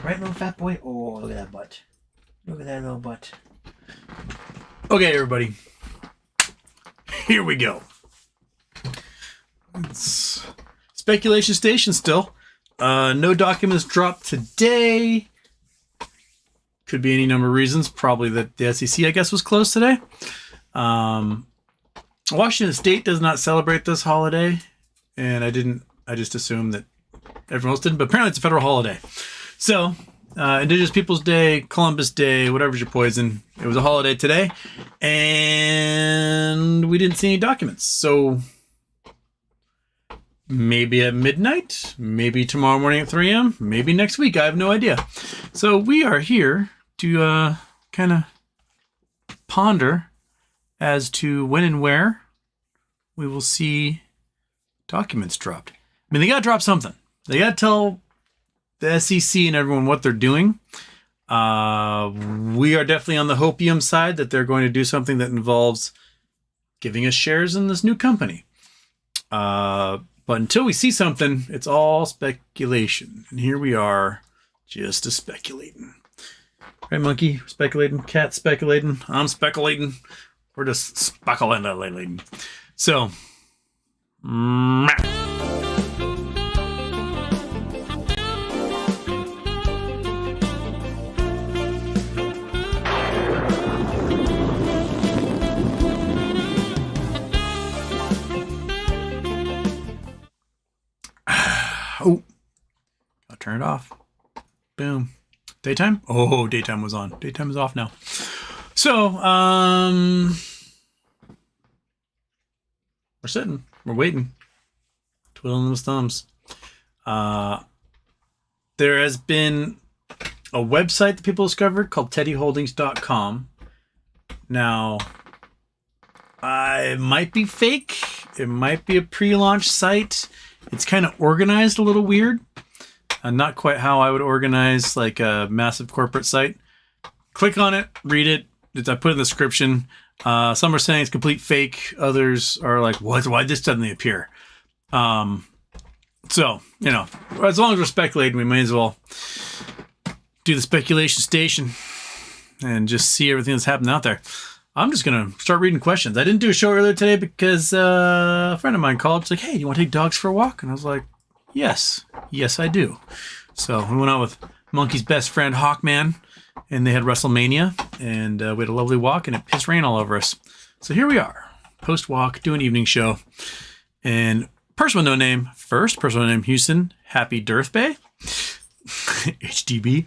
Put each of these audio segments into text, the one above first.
Right, little fat boy? Oh, look at that butt. Look at that little butt. Okay, everybody. Here we go. It's speculation station still. No documents dropped today. Could be any number of reasons. Probably that the SEC, I guess, was closed today. Washington State does not celebrate this holiday. And I just assumed that everyone else didn't. But apparently it's a federal holiday. So, Indigenous Peoples Day, Columbus Day, whatever's your poison. It was a holiday today. And we didn't see any documents. So, maybe at midnight, maybe tomorrow morning at 3 a.m., maybe next week. I have no idea. So, we are here to kind of ponder as to when and where we will see documents dropped. I mean, they got to drop something. They got to tell the SEC and everyone what they're doing. We are definitely on the hopium side that they're going to do something that involves giving us shares in this new company. But until we see something, it's all speculation. And here we are, just a speculating. Right, monkey? Speculating. Cat speculating. I'm speculating. We're just speculating. So, oh, I'll turn it off. Boom. Daytime? Oh, daytime was on. Daytime is off now. So, we're sitting. We're waiting. Twiddling those thumbs. There has been a website that people discovered called teddyholdings.com. Now, it might be fake. It might be a pre-launch site. It's kind of organized a little weird. Not quite how I would organize like a massive corporate site. Click on it, read it. I put it in the description. Some are saying it's complete fake. Others are like, what? Why this suddenly appear? So, you know, as long as we're speculating, we may as well do the speculation station and just see everything that's happening out there. I'm just going to start reading questions. I didn't do a show earlier today because a friend of mine called. She's like, hey, do you want to take dogs for a walk? And I was like, yes, I do. So we went out with Monkey's best friend, Hawkman, and they had WrestleMania, and we had a lovely walk, and it pissed rain all over us. So here we are, post-walk, do an evening show, and person with no name first, person with no name Houston, happy Dirthbay, HDB.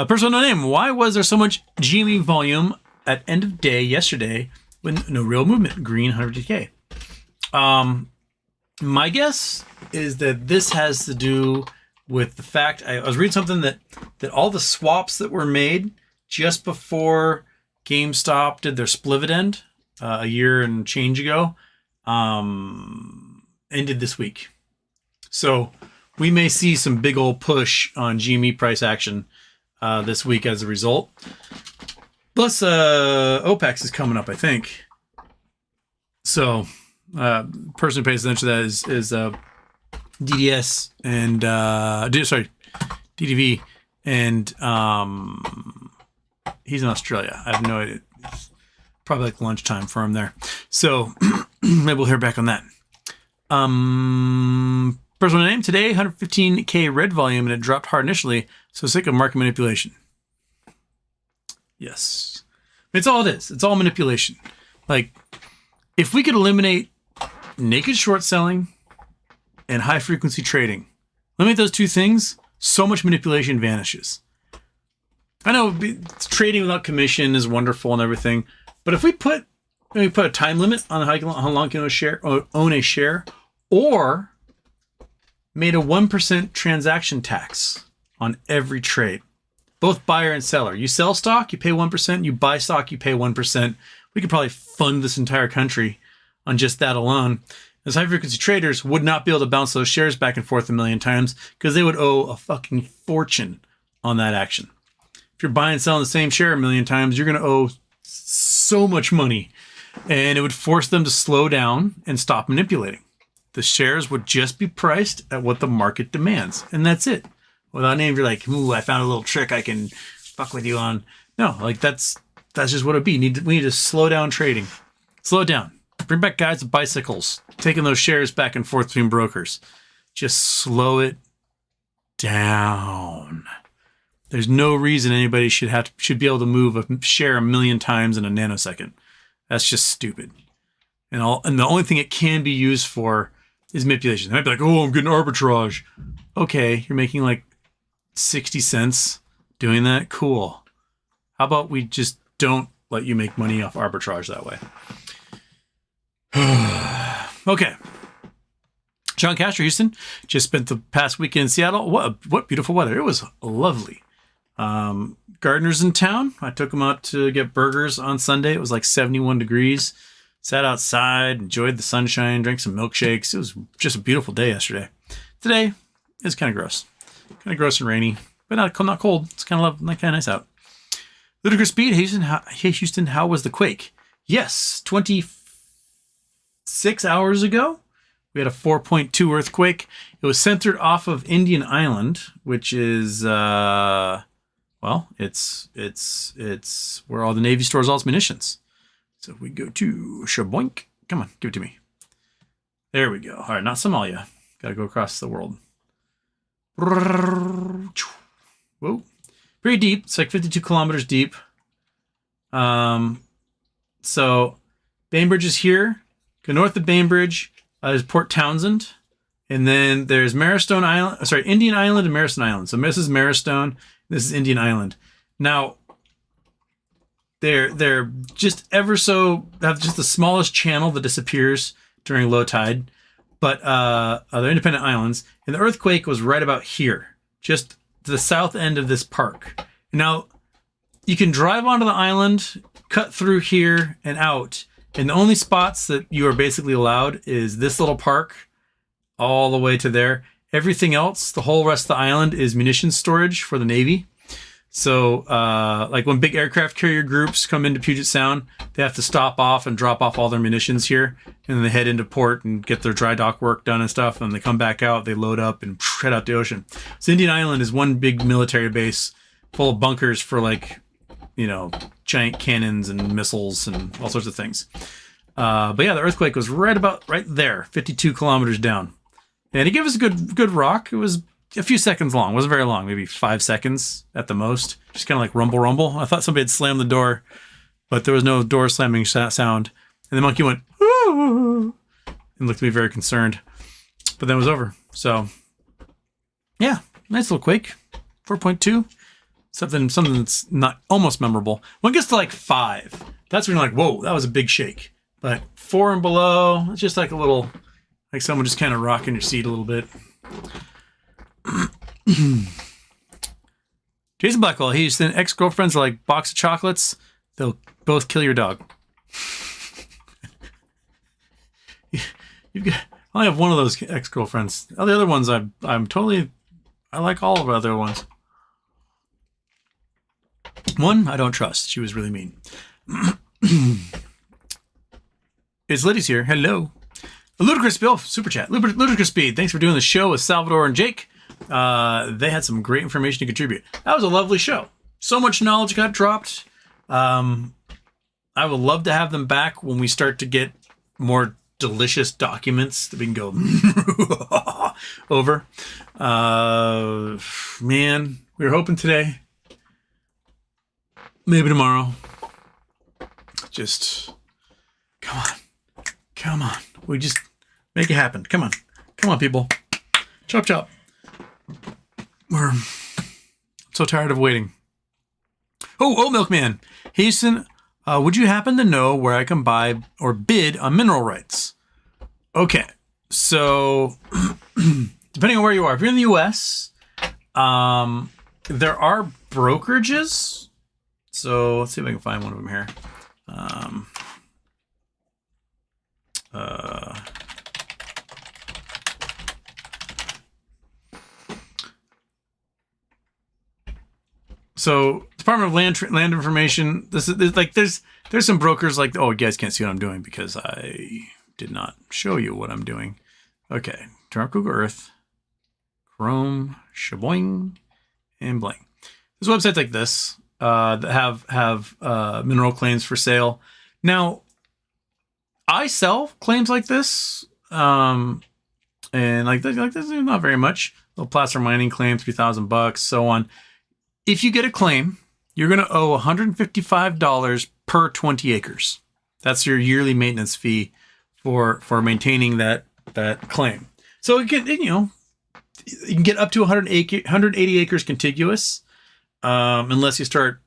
Person with no name, why was there so much GME volume at end of day yesterday with no real movement? Green 100K. My guess is that this has to do with the fact I was reading something that all the swaps that were made just before GameStop did their splividend a year and change ago ended this week. So we may see some big old push on GME price action this week as a result. Plus, OPEX is coming up, I think. So, person who pays attention to that is DDS and DDV, and he's in Australia. I have no idea. It's probably like lunchtime for him there. So maybe we'll hear back on that. Personal name today, 115K red volume, and it dropped hard initially. So sick of market manipulation. Yes. It's all it is. It's all manipulation. Like, if we could eliminate naked short selling and high frequency trading, eliminate those two things, so much manipulation vanishes. I know trading without commission is wonderful and everything, but if we put a time limit on how long you can own a share, or made a 1% transaction tax on every trade, both buyer and seller. You sell stock, you pay 1%. You buy stock, you pay 1%. We could probably fund this entire country on just that alone. As high-frequency traders would not be able to bounce those shares back and forth a million times because they would owe a fucking fortune on that action. If you're buying and selling the same share a million times, you're going to owe so much money, and it would force them to slow down and stop manipulating. The shares would just be priced at what the market demands, and that's it. without name, you're like, ooh, I found a little trick I can fuck with you on. No, like that's just what it'd be. We need to slow down trading. Slow it down. Bring back guys with bicycles, taking those shares back and forth between brokers. Just slow it down. There's no reason anybody should be able to move a share 1,000,000 times in a nanosecond. That's just stupid. And the only thing it can be used for is manipulation. They might be like, oh, I'm getting arbitrage. Okay, you're making like 60 cents doing that. Cool. How about we just don't let you make money off arbitrage that way? Okay. John Castro, Houston, just spent the past weekend in Seattle. What beautiful weather. It was lovely. Gardeners in town. I took them out to get burgers on Sunday. It was like 71 degrees. Sat outside, enjoyed the sunshine, drank some milkshakes. It was just a beautiful day yesterday. Today is kind of gross. Kind of gross and rainy, but not cold. It's kind of nice out. Ludicrous Speed, hey Houston, how was the quake? Yes, 26 hours ago. We had a 4.2 earthquake. It was centered off of Indian Island, which is, it's where all the Navy stores all its munitions. So if we go to Shaboink, come on, give it to me. There we go. All right, not Somalia. Got to go across the world. Whoa. Pretty deep. It's like 52 kilometers deep. So Bainbridge is here. Go north of Bainbridge. There's Port Townsend, and then there's Marrowstone Island. Sorry, Indian Island and Marrowstone Island. So this is Marrowstone. This is Indian Island. Now, they're just have just the smallest channel that disappears during low tide, but they're independent islands. And the earthquake was right about here, just to the south end of this park. Now, you can drive onto the island, cut through here and out. And the only spots that you are basically allowed is this little park all the way to there. Everything else, the whole rest of the island is munitions storage for the Navy. So like when big aircraft carrier groups come into Puget Sound, they have to stop off and drop off all their munitions here. And then they head into port and get their dry dock work done and stuff. And they come back out, they load up and head out the ocean. So Indian Island is one big military base full of bunkers for giant cannons and missiles and all sorts of things. But yeah, the earthquake was right there, 52 kilometers down. And it gave us a good rock. It was a few seconds long. It wasn't very long, maybe 5 seconds at the most. Just kind of like rumble, rumble. I thought somebody had slammed the door, but there was no door slamming sound. And the monkey went, ooh, and looked at me very concerned. But then it was over. So yeah, nice little quake. 4.2. Something that's not almost memorable. When it gets to like 5, that's when you're like, whoa, that was a big shake. But 4 and below, it's just like a little, like someone just kind of rocking your seat a little bit. Jason Blackwell, he said ex-girlfriends are like box of chocolates. They'll both kill your dog. I only have one of those ex-girlfriends. All the other ones, I like all of the other ones. One, I don't trust. She was really mean. It's Liddy's here. Hello. Ludicrous Bill, Super Chat. Ludicrous Speed, thanks for doing the show with Salvador and Jake. They had some great information to contribute. That was a lovely show. So much knowledge got dropped. I would love to have them back when we start to get more delicious documents that we can go over. Man, we were hoping today. Maybe tomorrow. Just come on. We just make it happen. Come on, people. Chop, chop. We're so tired of waiting. Oh, Milkman. Houston, would you happen to know where I can buy or bid on mineral rights? Okay. So, depending on where you are, if you're in the U.S., there are brokerages. So let's see if I can find one of them here. So Department of Land Information. This is like there's some brokers like, oh, you guys can't see what I'm doing because I did not show you what I'm doing. Okay, turn up Google Earth, Chrome, shaboing. and blank. There's websites like this that have mineral claims for sale. Now, I sell claims like this, and like this is not very much. A little placer mining claim, $3,000, so on. If you get a claim, you're going to owe $155 per 20 acres. That's your yearly maintenance fee for maintaining that claim. So you can get up to 180 acres contiguous, unless you start,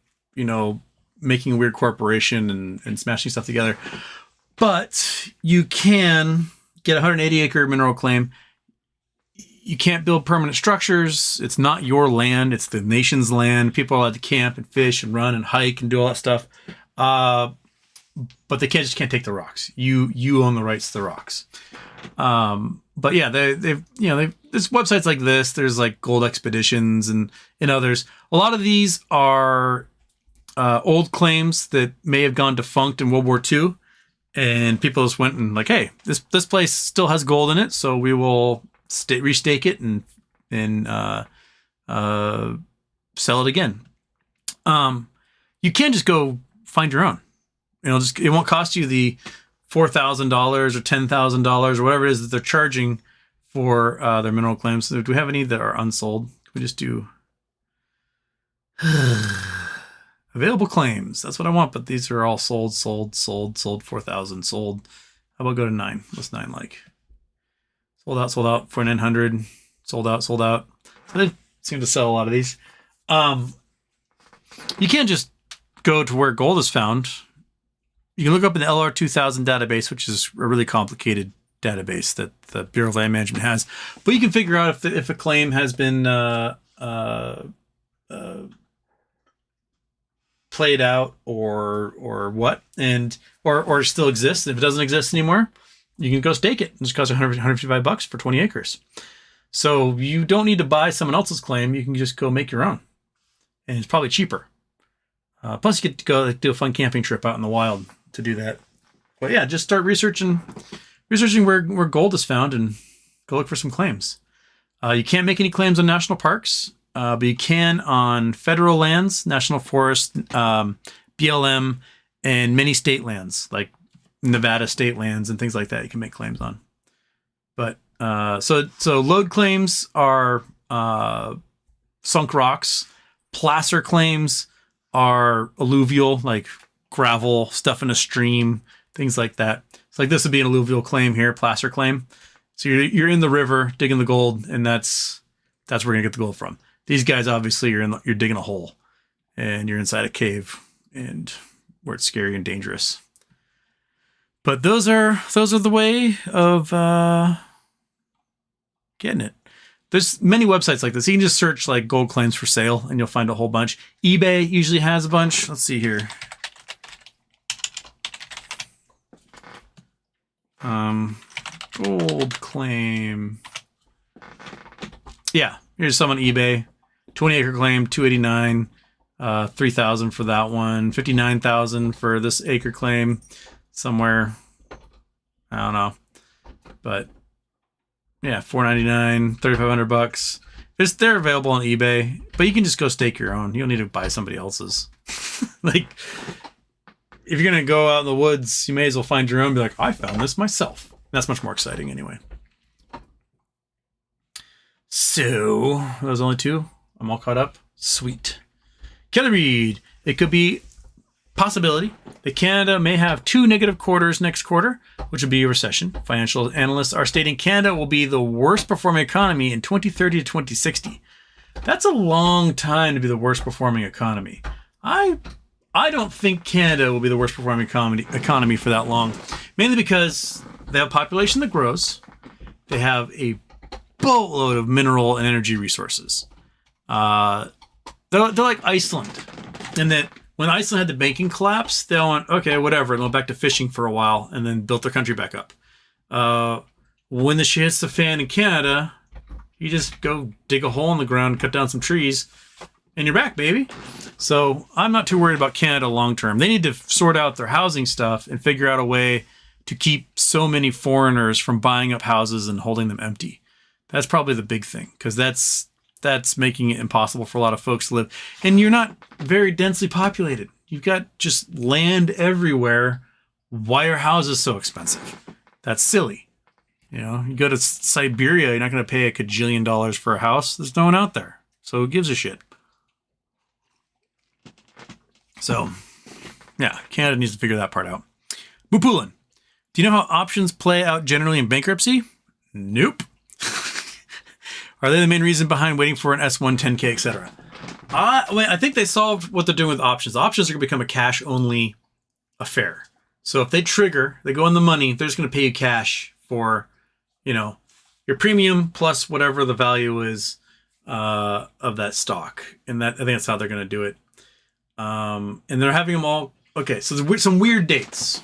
making a weird corporation and smashing stuff together. But you can get a 180 acre mineral claim. You can't build permanent structures. It's not your land. It's the nation's land. People are allowed to camp and fish and run and hike and do all that stuff. But they just can't take the rocks. You own the rights to the rocks. But yeah, there's websites like this. There's like Gold Expeditions and others. A lot of these are old claims that may have gone defunct in World War II, and people just went and like, hey, this place still has gold in it, so we will restake it and sell it again. You can just go find your own. It won't cost you the $4,000 or $10,000 or whatever it is that they're charging for their mineral claims. So do we have any that are unsold? Can we just do available claims? That's what I want, but these are all sold, 4,000, sold. How about go to 9? What's 9 like? Sold out for 900, sold out. So they seem to sell a lot of these. You can't just go to where gold is found. You can look up in the LR2000 database, which is a really complicated database that the Bureau of Land Management has. But you can figure out if a claim has been played out or what, or still exists. If it doesn't exist anymore, you can go stake it. It just costs $155 for 20 acres. So you don't need to buy someone else's claim. You can just go make your own, and it's probably cheaper. Plus, you get to go do a fun camping trip out in the wild to do that. But yeah, just start researching where gold is found and go look for some claims. You can't make any claims on national parks, but you can on federal lands, national forest, BLM, and many state lands like Nevada state lands and things like that. You can make claims on. But so lode claims are sunk rocks. Placer claims are alluvial, like gravel, stuff in a stream, things like that. So like this would be an alluvial claim here, placer claim. So you're in the river digging the gold, and that's where you're gonna get the gold from. These guys, obviously, you're digging a hole, and you're inside a cave, and where it's scary and dangerous. But those are the way of getting it. There's many websites like this. You can just search like gold claims for sale, and you'll find a whole bunch. eBay usually has a bunch. Let's see here. Gold claim. Yeah, here's some on eBay. 20 acre claim, $289, $3,000 for that one, $59,000 for this acre claim somewhere. I don't know, but yeah, $499, $3,500. They're available on eBay, but you can just go stake your own. You don't need to buy somebody else's. Like, if you're gonna go out in the woods, you may as well find your own. Be like, I found this myself. That's much more exciting, anyway. So those only two. I'm all caught up. Sweet. Kelly Reed. It could be possibility that Canada may have 2 negative quarters next quarter, which would be a recession. Financial analysts are stating Canada will be the worst performing economy in 2030 to 2060. That's a long time to be the worst performing economy. I don't think Canada will be the worst performing economy for that long, mainly because they have a population that grows. They have a boatload of mineral and energy resources. They're like Iceland, in that when Iceland had the banking collapse, they all went, okay, whatever, and went back to fishing for a while and then built their country back up. When the shit hits the fan in Canada, you just go dig a hole in the ground, cut down some trees, and you're back, baby. So I'm not too worried about Canada long term. They need to sort out their housing stuff and figure out a way to keep so many foreigners from buying up houses and holding them empty. That's probably the big thing, because that's That's making it impossible for a lot of folks to live. And you're not very densely populated. You've got just land everywhere. Why are houses so expensive? That's silly. You know, you go to Siberia, you're not going to pay a cajillion dollars for a house. There's no one out there. So who gives a shit? So, yeah, Canada needs to figure that part out. Bupulin, do you know how options play out generally in bankruptcy? Nope. Are they the main reason behind waiting for an S1, 10K, etc.? I think they solved what they're doing with options. Options are going to become a cash-only affair. So if they trigger, they go in the money, they're just going to pay you cash for, you know, your premium plus whatever the value is of that stock. And that I think that's how they're going to do it. And they're having them all. Okay, so there's some weird dates.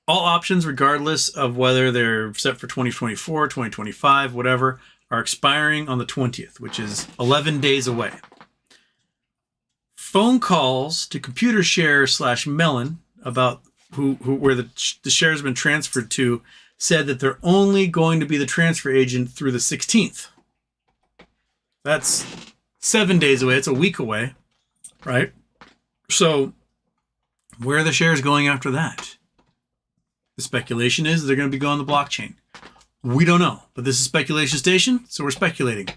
All options, regardless of whether they're set for 2024, 2025, whatever, are expiring on the 20th, which is 11 days away. Phone calls to ComputerShare / Melon about where the shares have been transferred to said that they're only going to be the transfer agent through the 16th. That's 7 days away. It's a week away, right? So where are the shares going after that? The speculation is they're going to be going on the blockchain. We don't know, but this is Speculation Station, so we're speculating.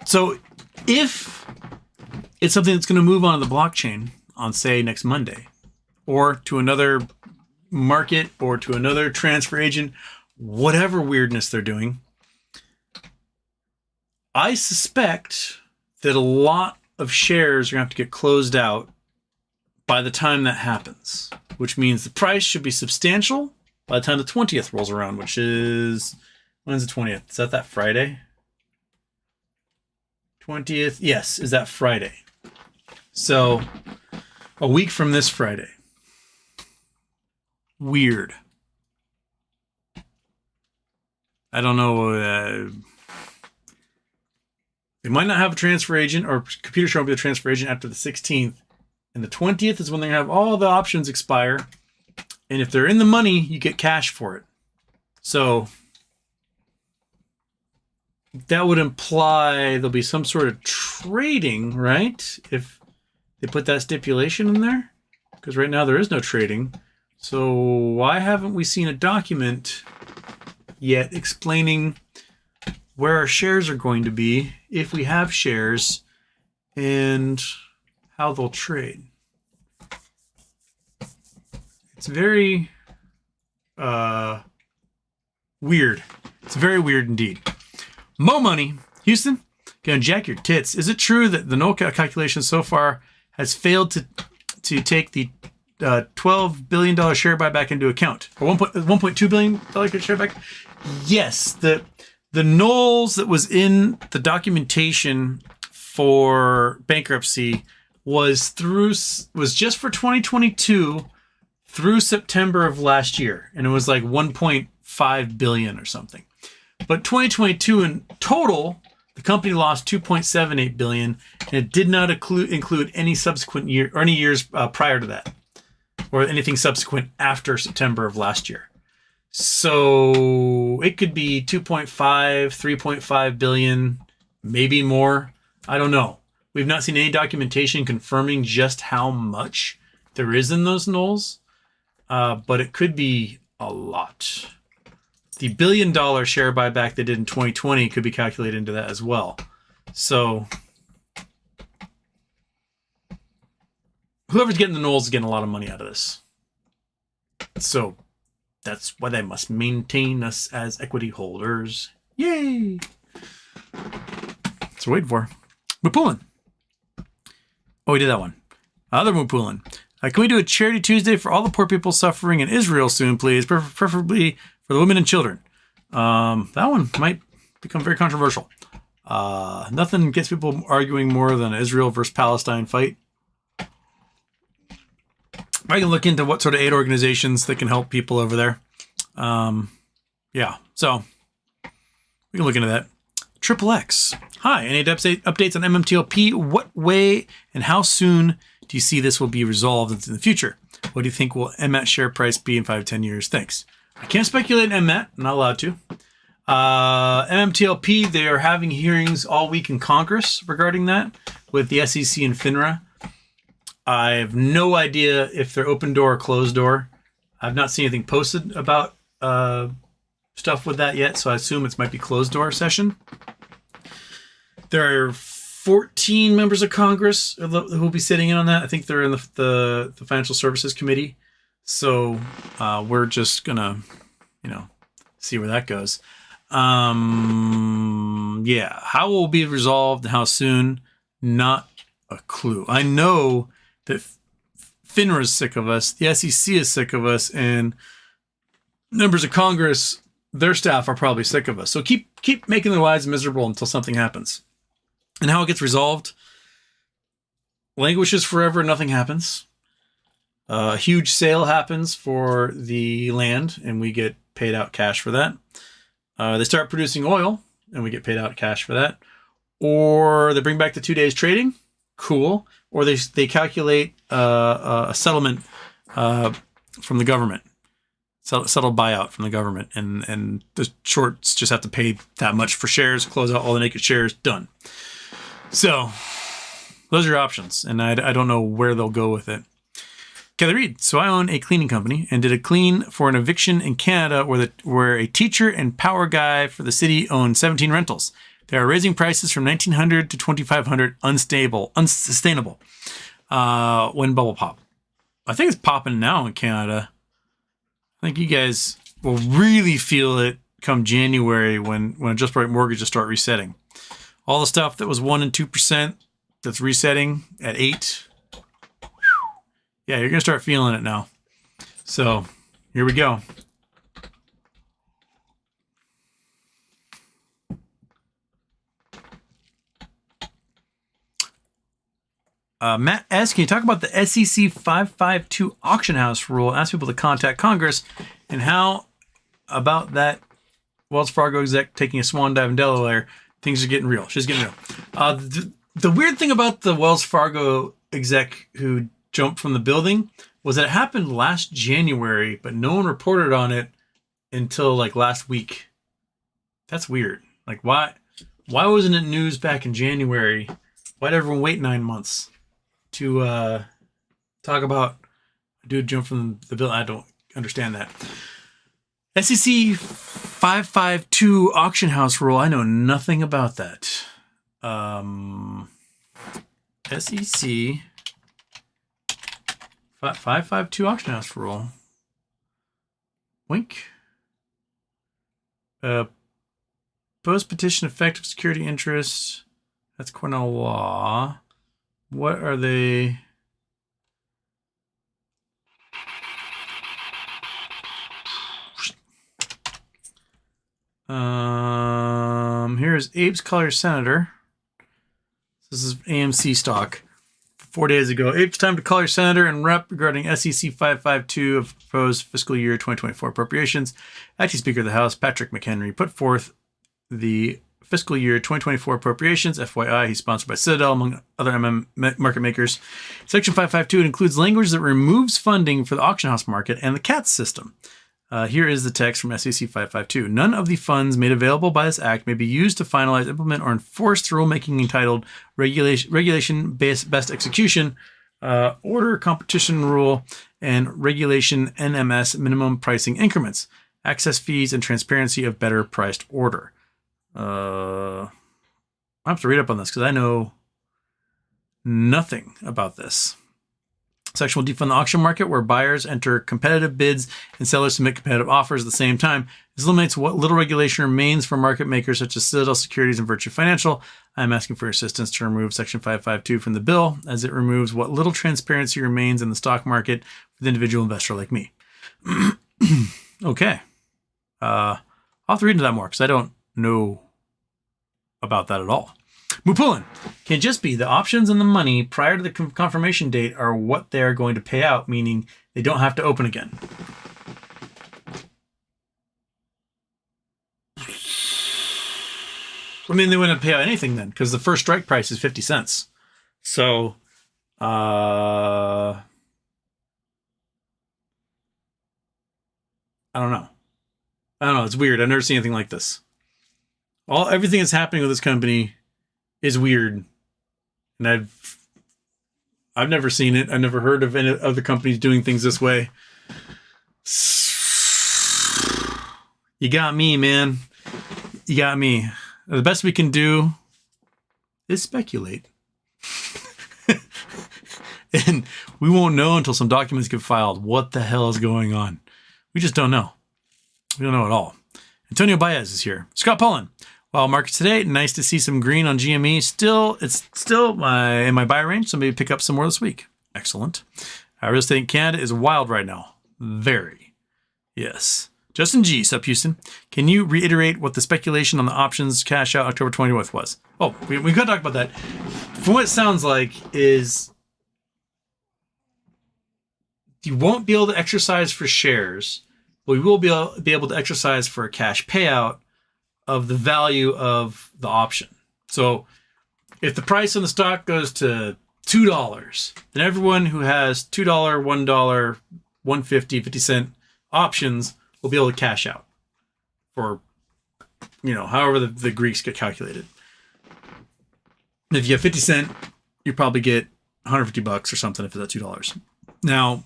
So if it's something that's going to move on to the blockchain on, say, next Monday, or to another market, or to another transfer agent, whatever weirdness they're doing, I suspect that a lot of shares are going to have to get closed out by the time that happens, which means the price should be substantial by the time the 20th rolls around, which is, when's the 20th? Is that Friday? 20th, yes, is that Friday. So a week from this Friday. Weird. I don't know. They might not have a transfer agent, or ComputerShare will be the transfer agent after the 16th. And the 20th is when they have all the options expire. And if they're in the money, you get cash for it. So that would imply there'll be some sort of trading, right? If they put that stipulation in there. Because right now there is no trading. So why haven't we seen a document yet explaining where our shares are going to be, if we have shares, and how they'll trade? It's very weird. It's very weird indeed. Mo Money, Houston, gonna jack your tits. Is it true that the null calculation so far has failed to take the $12 billion share buyback into account, or $1.2 billion share buyback? Yes, the nulls that was in the documentation for bankruptcy was just for 2022 through September of last year, and it was like 1.5 billion or something. But 2022 in total, the company lost 2.78 billion, and it did not include any subsequent year or any years prior to that, or anything subsequent after September of last year. So it could be 2.5, 3.5 billion, maybe more. I don't know. We've not seen any documentation confirming just how much there is in those nulls, but it could be a lot. The $1 billion share buyback they did in 2020 could be calculated into that as well. So whoever's getting the nulls is getting a lot of money out of this. So that's why they must maintain us as equity holders. Yay! That's what we're waiting for. Mupulin. Oh, we did that one. Other Mupulin. Can we do a Charity Tuesday for all the poor people suffering in Israel soon, please? Preferably for the women and children. That one might become very controversial. Nothing gets people arguing more than an Israel versus Palestine fight. I can look into what sort of aid organizations that can help people over there. Yeah, so we can look into that. Triple X. Hi, any updates on MMTLP? What way and how soon do you see this will be resolved in the future? What do you think will MMAT share price be in 5-10 years? Thanks. I can't speculate in MMAT. I'm not allowed to. MTLP, they are having hearings all week in Congress regarding that with the SEC and FINRA. I have no idea if they're open door or closed door. I've not seen anything posted about stuff with that yet, so I assume it might be closed door session. There are 14 members of Congress who will be sitting in on that. I think they're in the Financial Services Committee. So we're just gonna, see where that goes. Yeah, how it will be resolved and how soon, not a clue. I know that FINRA is sick of us, the SEC is sick of us, and members of Congress, their staff are probably sick of us. So keep making their lives miserable until something happens. And how it gets resolved, languishes forever, nothing happens. A huge sale happens for the land, and we get paid out cash for that. They start producing oil, and we get paid out cash for that. Or they bring back the 2 days trading, cool. Or they calculate a settlement from the government, settled buyout from the government, and the shorts just have to pay that much for shares, close out all the naked shares, done. So those are your options, and I don't know where they'll go with it. Kelly Reed. So I own a cleaning company and did a clean for an eviction in Canada where a teacher and power guy for the city owned 17 rentals. They are raising prices from $1,900 to $2,500, unsustainable. When bubble pop. I think it's popping now in Canada. I think you guys will really feel it come January when adjustable rate mortgages start resetting. All the stuff that was 1% and 2% that's resetting at 8%. Yeah, you're going to start feeling it now. So here we go. Matt S., can you talk about the SEC 552 auction house rule? Ask people to contact Congress, and how about that Wells Fargo exec taking a swan dive in Delaware? Things are getting real. She's getting real. The weird thing about the Wells Fargo exec who jumped from the building was that it happened last January, but no one reported on it until like last week. That's weird. Like, why wasn't it news back in January? Why'd everyone wait 9 months to talk about a dude jump from the building? I don't understand that. SEC 552 auction house rule. I know nothing about that. SEC 552 auction house rule. Wink. Post petition effective security interest. That's Cornell law. What are they? Here's Abe's Collier Senator. This is AMC stock. 4 days ago, Abe's time to call your senator and rep regarding SEC 552 of proposed fiscal year 2024 appropriations. Acting Speaker of the House, Patrick McHenry, put forth the fiscal year 2024 appropriations. FYI, he's sponsored by Citadel, among other market makers. Section 552 includes language that removes funding for the auction house market and the CATS system. Here is the text from SEC 552. None of the funds made available by this act may be used to finalize, implement, or enforce the rulemaking entitled Regulation Best Execution, Order Competition Rule, and Regulation NMS Minimum Pricing Increments, access fees, and transparency of better priced order. I have to read up on this because I know nothing about this. Section will defund the auction market where buyers enter competitive bids and sellers submit competitive offers at the same time. This eliminates what little regulation remains for market makers such as Citadel Securities and Virtue Financial. I am asking for your assistance to remove Section 552 from the bill, as it removes what little transparency remains in the stock market for the individual investor like me. Okay. I'll have to read into that more because I don't know about that at all. Mupulin can just be the options and the money prior to the confirmation date are what they are going to pay out, meaning they don't have to open again. I mean, they wouldn't pay out anything then because the first strike price is 50 cents. So, I don't know. It's weird. I've never seen anything like this. Everything that's happening with this company is weird, and I've never seen it. I've never heard of any other companies doing things this way. You got me, man. You got me. The best we can do is speculate. And we won't know until some documents get filed what the hell is going on. We just don't know. We don't know at all. Antonio Baez is here. Scott Pullen. While markets today, nice to see some green on GME. It's still in my buy range, so maybe pick up some more this week. Excellent. Real estate in Canada is wild right now. Very. Yes. Justin G. Sup, Houston. Can you reiterate what the speculation on the options cash out October 24th was? Oh, we could talk about that. From what it sounds like is you won't be able to exercise for shares, but we will be able to exercise for a cash payout of the value of the option. So if the price on the stock goes to $2, then everyone who has $2, $1, $1.50, 50 cent options will be able to cash out for, however the Greeks get calculated. And if you have 50 cent, you probably get $150 or something if it's at $2. Now,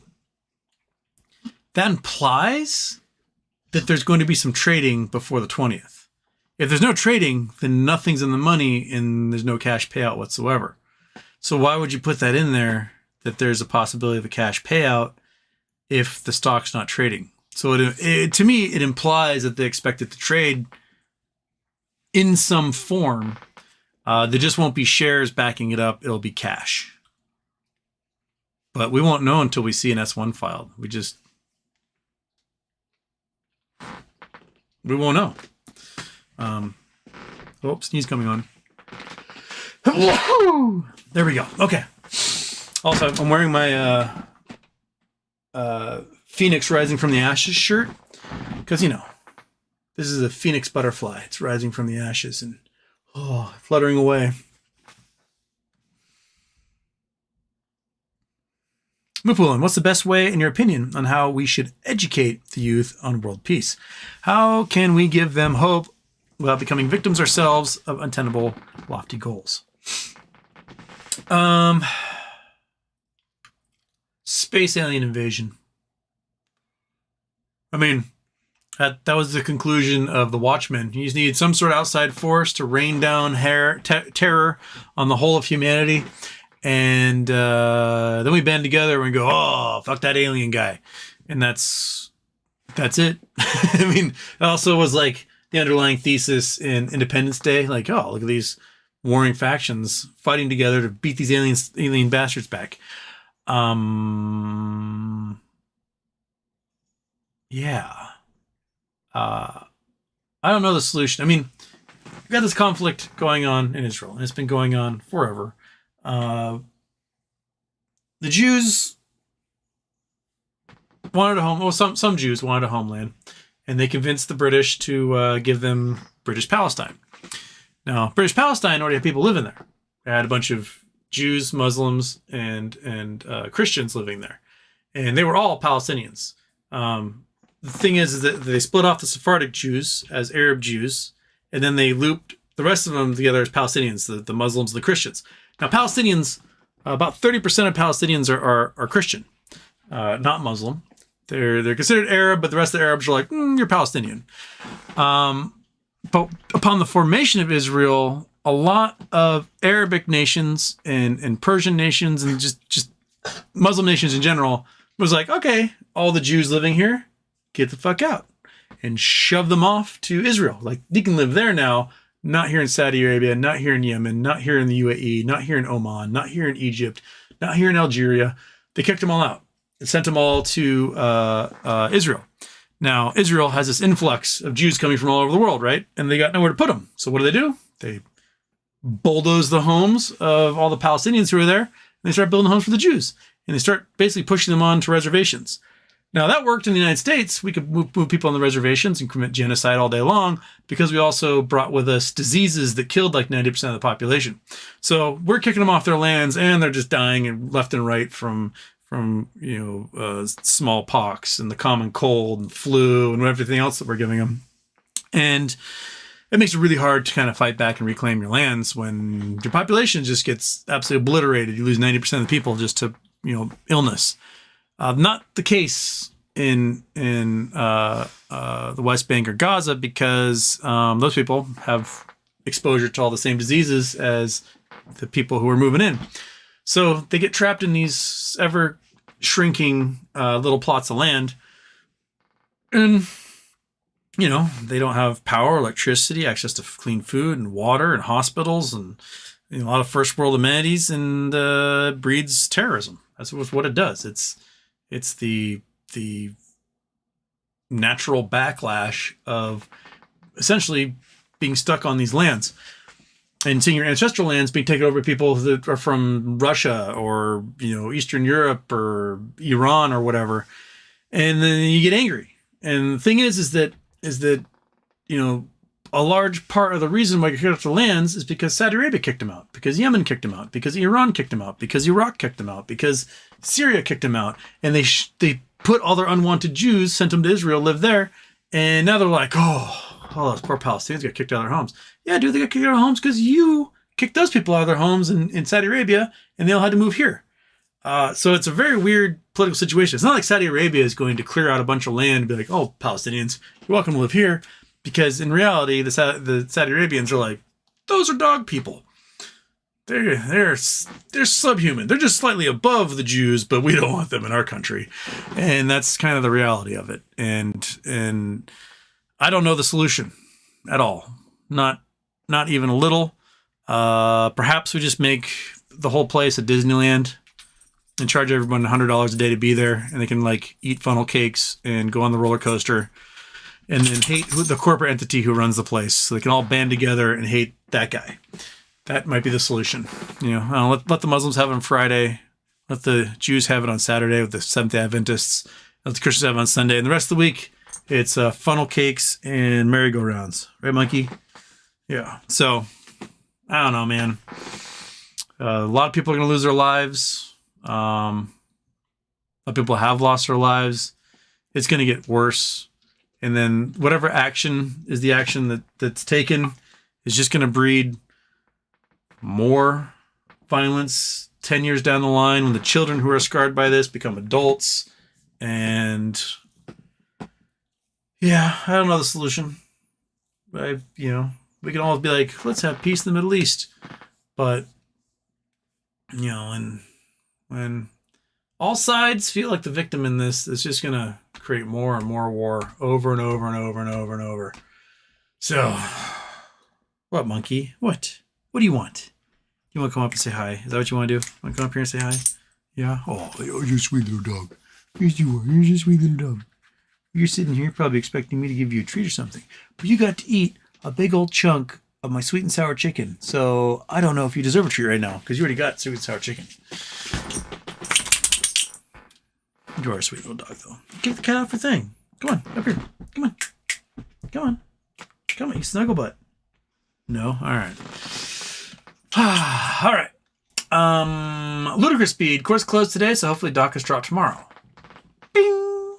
that implies that there's going to be some trading before the 20th. If there's no trading, then nothing's in the money and there's no cash payout whatsoever. So why would you put that in there, that there's a possibility of a cash payout if the stock's not trading? So to me, it implies that they expect it to trade in some form. There just won't be shares backing it up. It'll be cash. But we won't know until we see an S1 filed. We won't know. Sneeze coming on. There we go. Okay. Also, I'm wearing my Phoenix Rising from the Ashes shirt because, this is a Phoenix butterfly. It's rising from the ashes and fluttering away. Mupulin, what's the best way, in your opinion, on how we should educate the youth on world peace? How can we give them hope without becoming victims ourselves of untenable, lofty goals? Space alien invasion. I mean, that was the conclusion of the Watchmen. You just needed some sort of outside force to rain down terror on the whole of humanity. And then we band together and go, oh, fuck that alien guy. And that's it. I mean, it also was like the underlying thesis in Independence Day. Like, oh, look at these warring factions fighting together to beat these alien bastards back. Yeah. I don't know the solution. I mean, we've got this conflict going on in Israel, and it's been going on forever. The Jews wanted a home. Well, some Jews wanted a homeland, and they convinced the British to give them British Palestine. Now, British Palestine already had people living there. They had a bunch of Jews, Muslims, and Christians living there, and they were all Palestinians. The thing is that they split off the Sephardic Jews as Arab Jews, and then they looped the rest of them together as Palestinians, the Muslims and the Christians. Now, Palestinians, about 30% of Palestinians are Christian, not Muslim. They're considered Arab, but the rest of the Arabs are like, you're Palestinian. But upon the formation of Israel, a lot of Arabic nations and Persian nations and just Muslim nations in general was like, okay, all the Jews living here, get the fuck out and shove them off to Israel. Like, they can live there now. Not here in Saudi Arabia, not here in Yemen, not here in the UAE, not here in Oman, not here in Egypt, not here in Algeria. They kicked them all out and sent them all to Israel. Now, Israel has this influx of Jews coming from all over the world, right? And they got nowhere to put them. So what do? They bulldoze the homes of all the Palestinians who are there, and they start building homes for the Jews. And they start basically pushing them on to reservations. Now, that worked in the United States. We could move people on the reservations and commit genocide all day long because we also brought with us diseases that killed like 90% of the population. So we're kicking them off their lands, and they're just dying and left and right from smallpox and the common cold and flu and everything else that we're giving them. And it makes it really hard to kind of fight back and reclaim your lands when your population just gets absolutely obliterated. You lose 90% of the people just to, illness. Not the case in the West Bank or Gaza, because those people have exposure to all the same diseases as the people who are moving in. So they get trapped in these ever shrinking little plots of land. And, they don't have power, electricity, access to clean food and water and hospitals and a lot of first world amenities, and breeds terrorism. That's what it does. It's the natural backlash of essentially being stuck on these lands and seeing your ancestral lands being taken over by people that are from Russia or, Eastern Europe or Iran or whatever. And then you get angry. And the thing is that, a large part of the reason why you kicked off the lands is because Saudi Arabia kicked them out, because Yemen kicked them out, because Iran kicked them out, because Iraq kicked them out, because Syria kicked them out. And they put all their unwanted Jews, sent them to Israel, live there. And now they're like, oh, those poor Palestinians got kicked out of their homes. Yeah, dude, they got kicked out of their homes because you kicked those people out of their homes in Saudi Arabia, and they all had to move here. So it's a very weird political situation. It's not like Saudi Arabia is going to clear out a bunch of land and be like, oh, Palestinians, you're welcome to live here. Because in reality, the Saudi Arabians are like, those are dog people. They're subhuman. They're just slightly above the Jews, but we don't want them in our country. And that's kind of the reality of it. And I don't know the solution at all. Not even a little. Perhaps we just make the whole place a Disneyland and charge everyone $100 a day to be there, and they can eat funnel cakes and go on the roller coaster, and then hate the corporate entity who runs the place. So they can all band together and hate that guy. That might be the solution. Let the Muslims have it on Friday. Let the Jews have it on Saturday with the Seventh-day Adventists. Let the Christians have it on Sunday. And the rest of the week, it's funnel cakes and merry-go-rounds. Right, Monkey? Yeah. So, I don't know, man. A lot of people are going to lose their lives. A lot of people have lost their lives. It's going to get worse. And then whatever action is the action that's taken is just going to breed more violence 10 years down the line when the children who are scarred by this become adults. And yeah, I don't know the solution. We can always be like, let's have peace in the Middle East. But, when all sides feel like the victim in this, it's just going to create more and more war over and over and over and over and over. So, what, Monkey? What? What do you want? You want to come up and say hi? Is that what you want to do? Want to come up here and say hi? Yeah? Oh, you're a sweet little dog. Yes, you are. You're just a sweet little dog. You're sitting here probably expecting me to give you a treat or something. But you got to eat a big old chunk of my sweet and sour chicken. So I don't know if you deserve a treat right now, because you already got sweet and sour chicken. You are a sweet little dog, though. Get the cat off your thing. Come on, up here. Come on. Come on. Come on, you snuggle butt. No? All right. All right. Ludicrous Speed. Course closed today, so hopefully Doc is dropped tomorrow. Bing!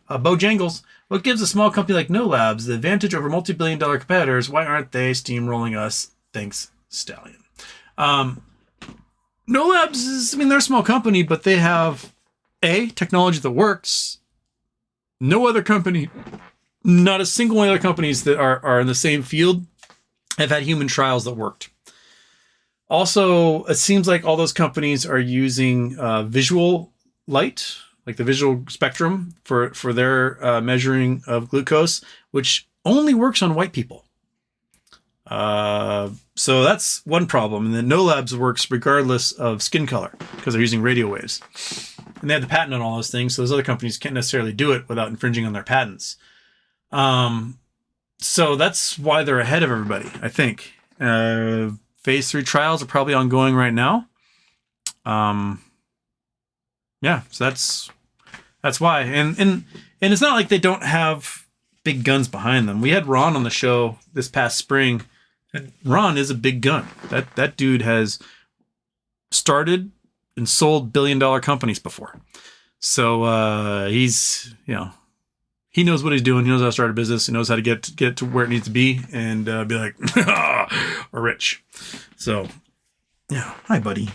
Bojangles. What gives a small company like No Labs the advantage over multi-billion-dollar competitors? Why aren't they steamrolling us? Thanks, Stallion. No Labs is, they're a small company, but they have technology that works. No other company, not a single one of the other companies that are in the same field have had human trials that worked. Also, it seems like all those companies are using visual light, like the visual spectrum for their measuring of glucose, which only works on white people. So that's one problem. And then No Labs works regardless of skin color because they're using radio waves. And they have the patent on all those things, so those other companies can't necessarily do it without infringing on their patents. So that's why they're ahead of everybody, I think. Phase 3 trials are probably ongoing right now. Yeah, so that's why. And it's not like they don't have big guns behind them. We had Ron on the show this past spring. And Ron is a big gun. That dude has started and sold billion-dollar companies before. So he he knows what he's doing. He knows how to start a business. He knows how to get to where it needs to be and be like, we're rich. So, yeah. Hi, buddy.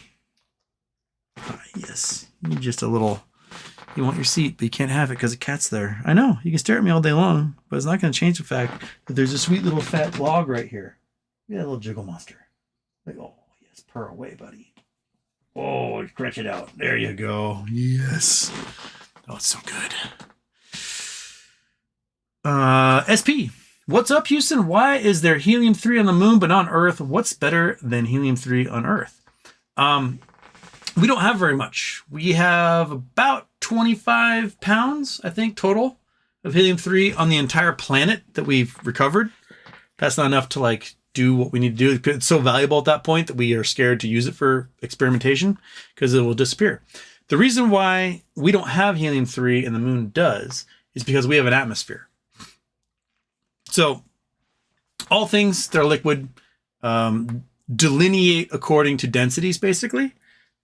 Hi, yes. You're just a little, you want your seat, but you can't have it because the cat's there. I know. You can stare at me all day long, but it's not going to change the fact that there's a sweet little fat log right here. Yeah, a little jiggle monster. Like, oh, yes. Purr away, buddy. Oh, stretch it out. There you go. Yes. Oh, it's so good. SP. What's up, Houston? Why is there helium-3 on the moon but not on Earth? What's better than helium-3 on Earth? We don't have very much. We have about 25 pounds, I think, total of helium-3 on the entire planet that we've recovered. That's not enough to like do what we need to do. It's so valuable at that point that we are scared to use it for experimentation because it will disappear. The reason why we don't have helium-3 and the moon does is because we have an atmosphere. So all things that are liquid delineate according to densities, basically,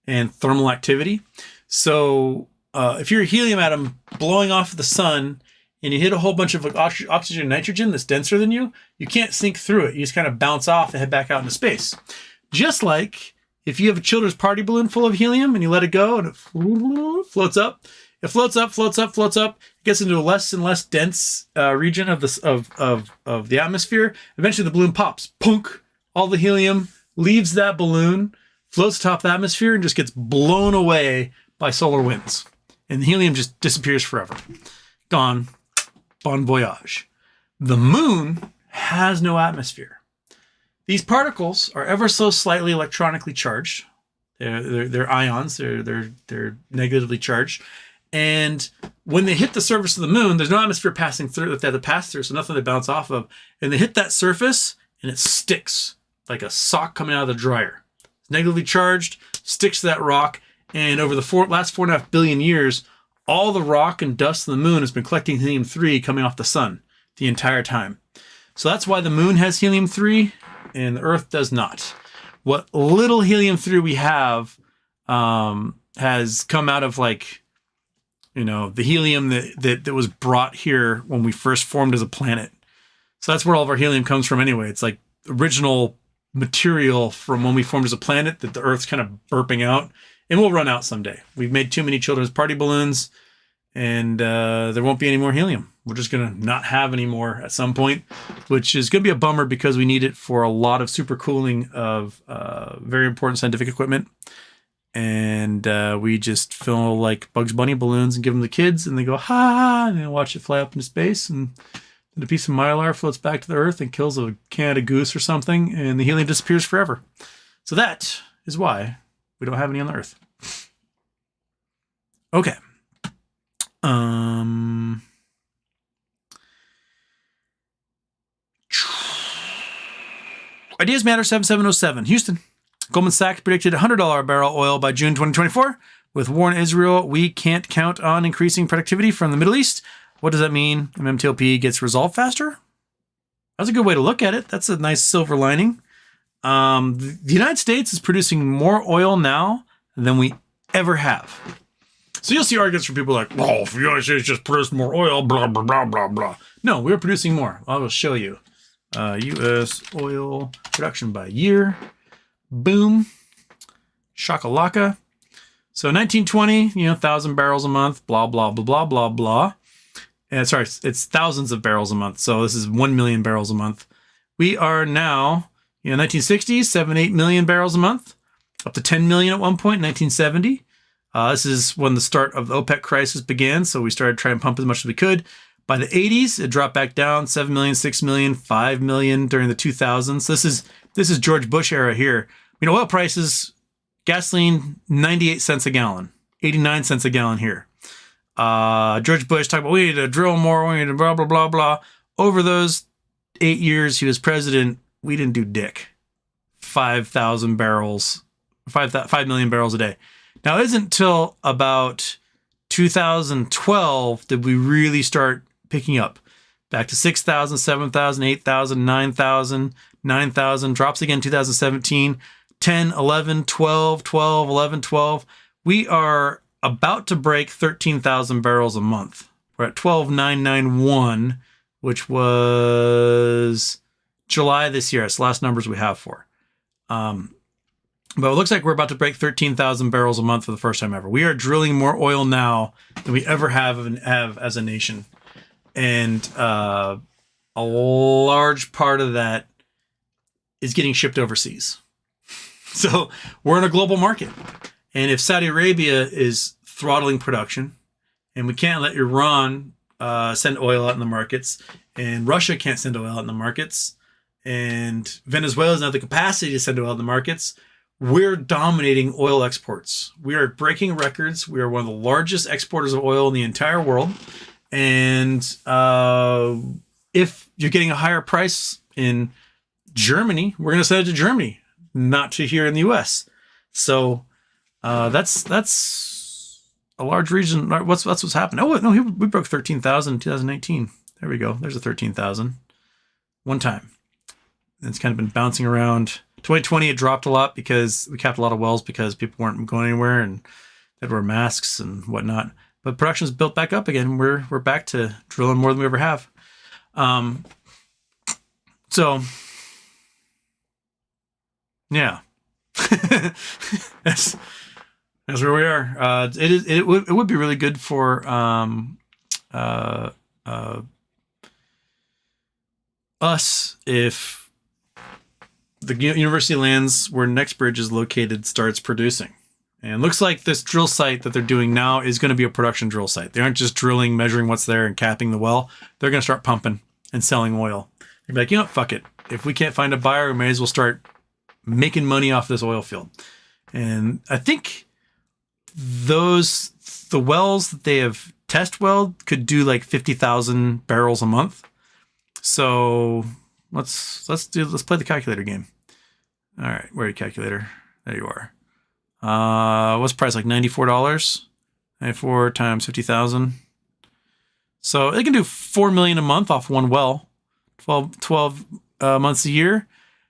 and thermal activity. So if you're a helium atom blowing off the sun and you hit a whole bunch of oxygen and nitrogen that's denser than you, you can't sink through it. You just kind of bounce off and head back out into space. Just like if you have a children's party balloon full of helium and you let it go and it floats up, it floats up, floats up, floats up, gets into a less and less dense region of the atmosphere. Eventually the balloon pops. Punk! All the helium leaves that balloon, floats atop the atmosphere, and just gets blown away by solar winds. And the helium just disappears forever. Gone. Bon voyage. The moon has no atmosphere. These particles are ever so slightly electronically charged. They're ions. They're negatively charged. And when they hit the surface of the moon, there's no atmosphere passing through that they have to pass through, so nothing to bounce off of. And they hit that surface, and it sticks like a sock coming out of the dryer. It's negatively charged, sticks to that rock, and over the last 4.5 billion years, all the rock and dust of the moon has been collecting helium-3 coming off the sun the entire time. So that's why the moon has helium-3 and the Earth does not. What little helium-3 we have has come out of like, you know, the helium that was brought here when we first formed as a planet. So that's where all of our helium comes from anyway. It's like original material from when we formed as a planet that the Earth's kind of burping out. And we'll run out someday. We've made too many children's party balloons, and there won't be any more helium. We're just going to not have any more at some point, which is going to be a bummer because we need it for a lot of supercooling of very important scientific equipment. And we just fill like Bugs Bunny balloons and give them to kids, and they go, ha, and they watch it fly up into space, and then a piece of mylar floats back to the Earth and kills a Canada goose or something, and the helium disappears forever. So that is why we don't have any on the Earth. Okay. Ideas Matter 7707. Houston. Goldman Sachs predicted $100 a barrel oil by June 2024. With war in Israel, we can't count on increasing productivity from the Middle East. What does that mean? MTLP gets resolved faster? That's a good way to look at it. That's a nice silver lining. The United States is producing more oil now than we ever have. So you'll see arguments from people like, well, if the United States just produced more oil, blah, blah, blah, blah, blah. No, we're producing more. I will show you. U.S. oil production by year. Boom. Shakalaka. So 1920, 1,000 barrels a month, blah, blah, blah, blah, blah, blah. And sorry, it's thousands of barrels a month. So this is 1 million barrels a month. We are now, 1960s, 7-8 million barrels a month, up to 10 million at one point in 1970. This is when the start of the OPEC crisis began. So we started trying to pump as much as we could. By the 80s, it dropped back down, 7 million, 6 million, 5 million during the 2000s. This is George Bush era here. Oil prices, gasoline, 98 cents a gallon, 89 cents a gallon here. George Bush talked about, we need to drill more, we need to blah, blah, blah, blah. Over those 8 years he was president, we didn't do dick. 5,000 barrels, 5 million barrels a day. Now, it isn't until about 2012 did we really start picking up. Back to 6,000, 7,000, 8,000, 9,000, 9,000, drops again 2017, 10, 11, 12, 12, 11, 12. We are about to break 13,000 barrels a month We're at 12,991, which was July this year. It's the last numbers we have for. But it looks like we're about to break 13,000 barrels a month for the first time ever. We are drilling more oil now than we ever have as a nation. And a large part of that is getting shipped overseas. So we're in a global market. And if Saudi Arabia is throttling production, and we can't let Iran send oil out in the markets, and Russia can't send oil out in the markets, and Venezuela doesn't have the capacity to send oil out in the markets, we're dominating oil exports. We are breaking records. We are one of the largest exporters of oil in the entire world. And if you're getting a higher price in Germany, we're going to send it to Germany, not to here in the U.S. So that's a large region. That's what's happened. Oh no, we broke 13,000 in 2018. There we go. There's a 13,000 one time. And it's kind of been bouncing around. 2020 it dropped a lot because we capped a lot of wells because people weren't going anywhere and they wear masks and whatnot. But production's built back up again. We're back to drilling more than we ever have. So yeah, that's where we are. It would be really good for us if the university lands where Next Bridge is located starts producing. And it looks like this drill site that they're doing now is going to be a production drill site. They aren't just drilling, measuring what's there and capping the well. They're going to start pumping and selling oil. They're like, you know what, fuck it. If we can't find a buyer, we may as well start making money off this oil field. And I think the wells that they have test welled could do like 50,000 barrels a month. So let's play the calculator game. All right, where are you, calculator? There you are. What's the price? Like $94? 94 times 50,000. So they can do $4 million a month off one well. 12 months a year.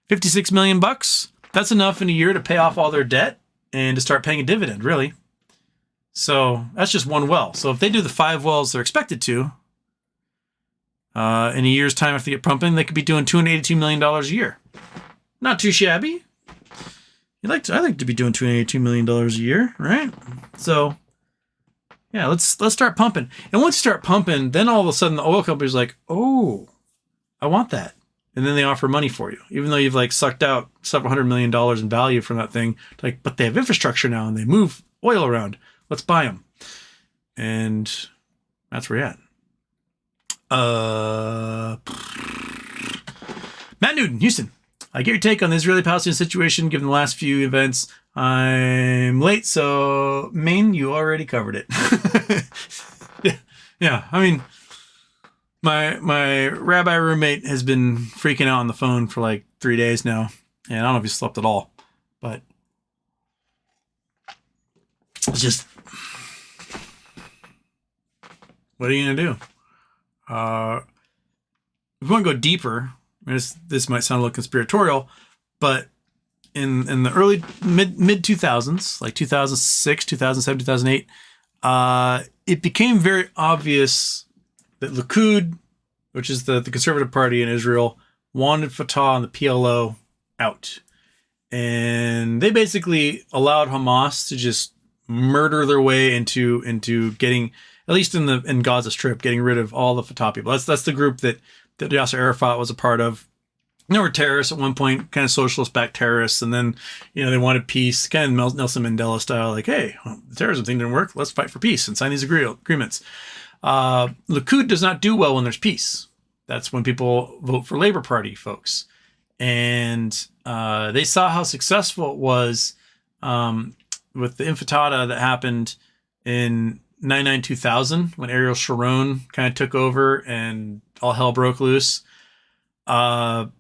56 million bucks. That's enough in a year to pay off all their debt and to start paying a dividend, really. So that's just one well. So if they do the 5 wells they're expected to, in a year's time, if they get pumping, they could be doing $282 million a year. Not too shabby. I like to be doing $282 million a year, right? So, yeah, let's start pumping. And once you start pumping, then all of a sudden the oil company's like, oh, I want that. And then they offer money for you, even though you've like sucked out several $100 million in value from that thing. Like, but they have infrastructure now and they move oil around. Let's buy them. And that's where you're at. Matt Newton, Houston. I get your take on the Israeli-Palestinian situation given the last few events. I'm late, so Maine, you already covered it. yeah. I mean, my rabbi roommate has been freaking out on the phone for like 3 days now, and I don't know if he slept at all. But it's just, what are you gonna do? If we want to go deeper, this might sound a little conspiratorial, but in the early mid 2000s, like 2006, 2007, 2008, it became very obvious that Likud, which is the conservative party in Israel, wanted Fatah and the PLO out. And they basically allowed Hamas to just murder their way into getting, at least in Gaza Strip, getting rid of all the Fatah people. That's the group that Yasser Arafat was a part of. They were terrorists at one point, kind of socialist-backed terrorists, and then they wanted peace, kind of Nelson Mandela style, like, hey, the terrorism thing didn't work, let's fight for peace and sign these agreements. Likud does not do well when there's peace. That's when people vote for Labour Party folks. And they saw how successful it was with the intifada that happened in 2000 when Ariel Sharon kind of took over and all hell broke loose. The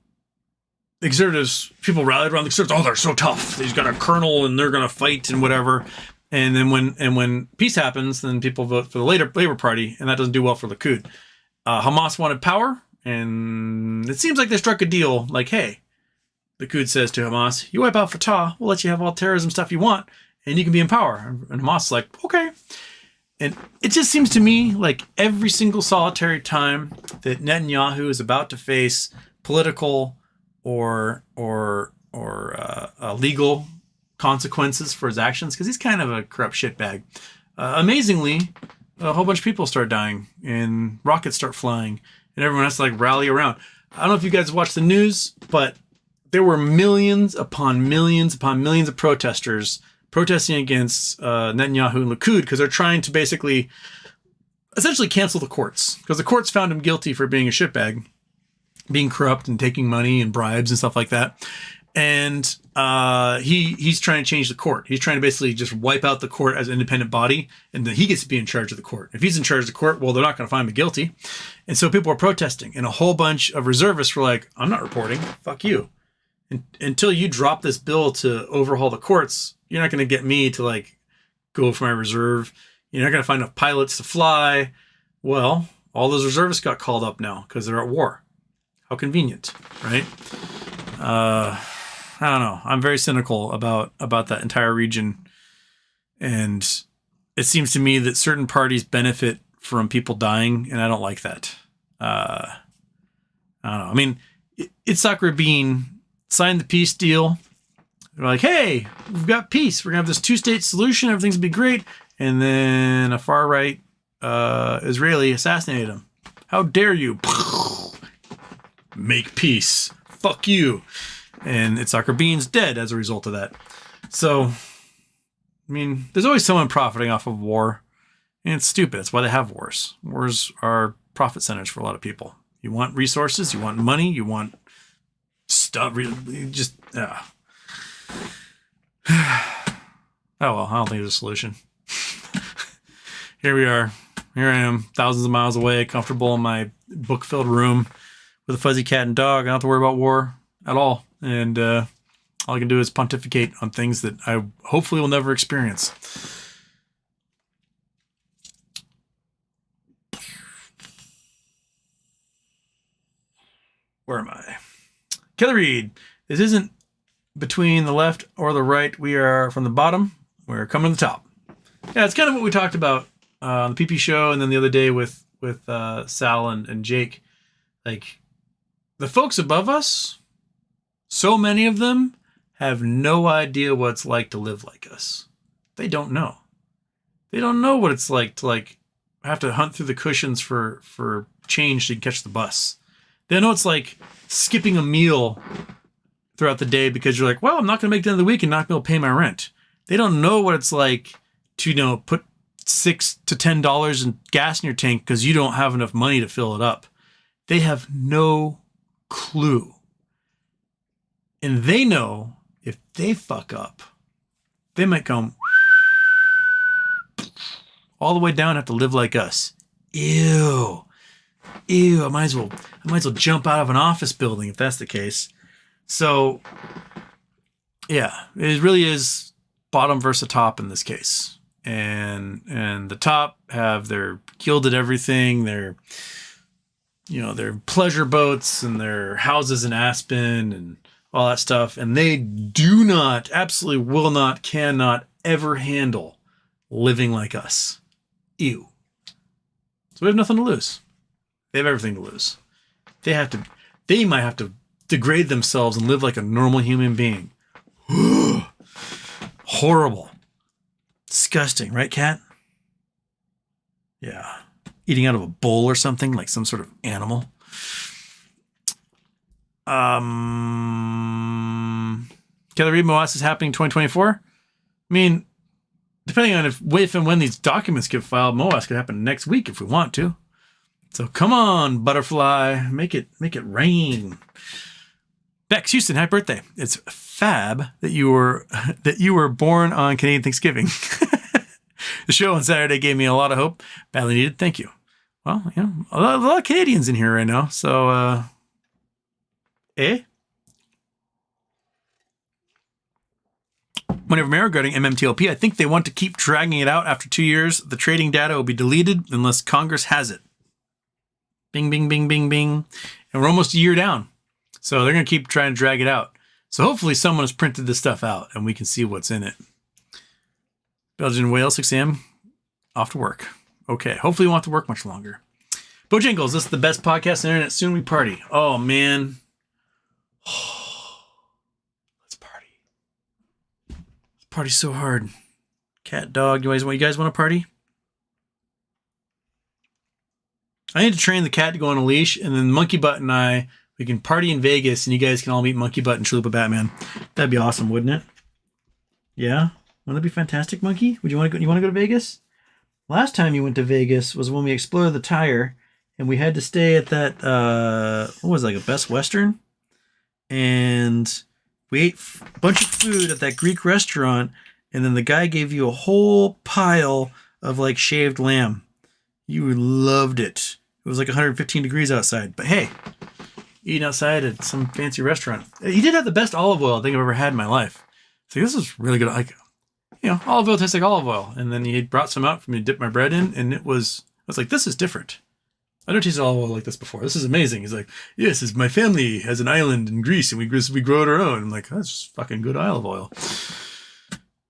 conservatives, people rallied around the conservatives. Oh, they're so tough. They've got a colonel and they're going to fight and whatever. And then when peace happens, then people vote for the Labour Party, and that doesn't do well for Likud. Hamas wanted power, and it seems like they struck a deal. Like, hey, Likud says to Hamas, you wipe out Fatah, we'll let you have all terrorism stuff you want, and you can be in power. And Hamas is like, okay. And it just seems to me like every single solitary time that Netanyahu is about to face political or legal consequences for his actions, because he's kind of a corrupt shitbag. Amazingly, a whole bunch of people start dying and rockets start flying and everyone has to like rally around. I don't know if you guys watch the news, but there were millions upon millions upon millions of protesters protesting against Netanyahu and Likud because they're trying to basically essentially cancel the courts, because the courts found him guilty for being a shitbag, being corrupt and taking money and bribes and stuff like that. And he's trying to change the court. He's trying to basically just wipe out the court as an independent body, and then he gets to be in charge of the court. If he's in charge of the court, well, they're not going to find him guilty. And so people are protesting, and a whole bunch of reservists were like, I'm not reporting. Fuck you. And until you drop this bill to overhaul the courts, you're not going to get me to like go for my reserve. You're not going to find enough pilots to fly. Well, all those reservists got called up now because they're at war. How convenient, right? I don't know. I'm very cynical about that entire region. And it seems to me that certain parties benefit from people dying, and I don't like that. I don't know. I mean, Itzhak Rabin signed the peace deal. They're like, hey, we've got peace. We're going to have this 2-state solution. Everything's going to be great. And then a far-right Israeli assassinated him. How dare you? Make peace. Fuck you. And Itzhak Rabin's dead as a result of that. So, I mean, there's always someone profiting off of war. And it's stupid. That's why they have wars. Wars are profit centers for a lot of people. You want resources, you want money, you want stuff. Just, oh well, I don't think there's a solution. Here we are. Here I am, thousands of miles away, comfortable in my book-filled room with a fuzzy cat and dog. I don't have to worry about war at all. And all I can do is pontificate on things that I hopefully will never experience. Where am I? Kelly Reed. This isn't between the left or the right. We are from the bottom. We're coming to the top. Yeah, it's kind of what we talked about on the PP show, and then the other day with Sal and Jake. Like, the folks above us, so many of them have no idea what it's like to live like us. They don't know. They don't know what it's like to like have to hunt through the cushions for change to catch the bus. They don't know it's like skipping a meal throughout the day because you're like, well, I'm not going to make the end of the week and not be able to pay my rent. They don't know what it's like to, put $6 to $10 in gas in your tank because you don't have enough money to fill it up. They have no clue. And they know if they fuck up, they might come all the way down and have to live like us. Ew. I might as well jump out of an office building if that's the case. So, yeah, it really is bottom versus top in this case. And the top have their gilded everything, their pleasure boats and their houses in Aspen and all that stuff. And they do not, absolutely will not, cannot ever handle living like us. Ew. So we have nothing to lose. They have everything to lose. They might have to degrade themselves and live like a normal human being. Horrible. Disgusting, right, Kat? Yeah. Eating out of a bowl or something, like some sort of animal. Kelly Reed, MOASS is happening in 2024. I mean, depending on if and when these documents get filed, MOASS could happen next week if we want to. So come on, butterfly, make it rain. Bex Houston, happy birthday! It's fab that you were born on Canadian Thanksgiving. The show on Saturday gave me a lot of hope. Badly needed. Thank you. Well, a lot of Canadians in here right now. So, Whenever regarding MMTLP, I think they want to keep dragging it out. After 2 years, the trading data will be deleted unless Congress has it. Bing, bing, bing, bing, bing. And we're almost a year down. So they're going to keep trying to drag it out. So hopefully someone has printed this stuff out and we can see what's in it. Belgian whale, 6 a.m. Off to work. Okay. Hopefully you won't have to work much longer. Bojangles, this is the best podcast on the internet. Soon we party. Oh, man. Let's party. Let's party so hard. Cat, dog, you guys want to party? I need to train the cat to go on a leash, and then Monkey Butt and we can party in Vegas, and you guys can all meet Monkey Butt and Chalupa Batman. That'd be awesome, wouldn't it? Yeah? Wouldn't that be fantastic, Monkey? You want to go to Vegas? Last time you went to Vegas was when we exploded the tire, and we had to stay at that, what was it, like a Best Western? And we ate a bunch of food at that Greek restaurant, and then the guy gave you a whole pile of like shaved lamb. You loved it. It was like 115 degrees outside. But hey, eating outside at some fancy restaurant. He did have the best olive oil I think I've ever had in my life. So this is really good. Like, olive oil tastes like olive oil. And then he brought some out for me to dip my bread in, and I was like, this is different. I never tasted olive oil like this before. This is amazing. He's like, yes, my family has an island in Greece, and we grow it our own. I'm like, that's just fucking good olive oil.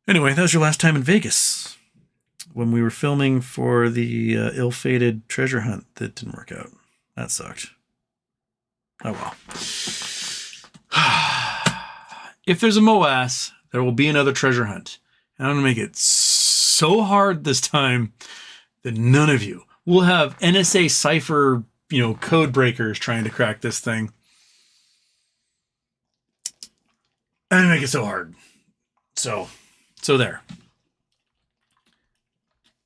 Anyway, that was your last time in Vegas when we were filming for the ill-fated treasure hunt that didn't work out. That sucked. Oh, well. If there's a MOASS, there will be another treasure hunt. And I'm going to make it so hard this time that none of you will have NSA cipher, code breakers trying to crack this thing. I'm going to make it so hard. So there.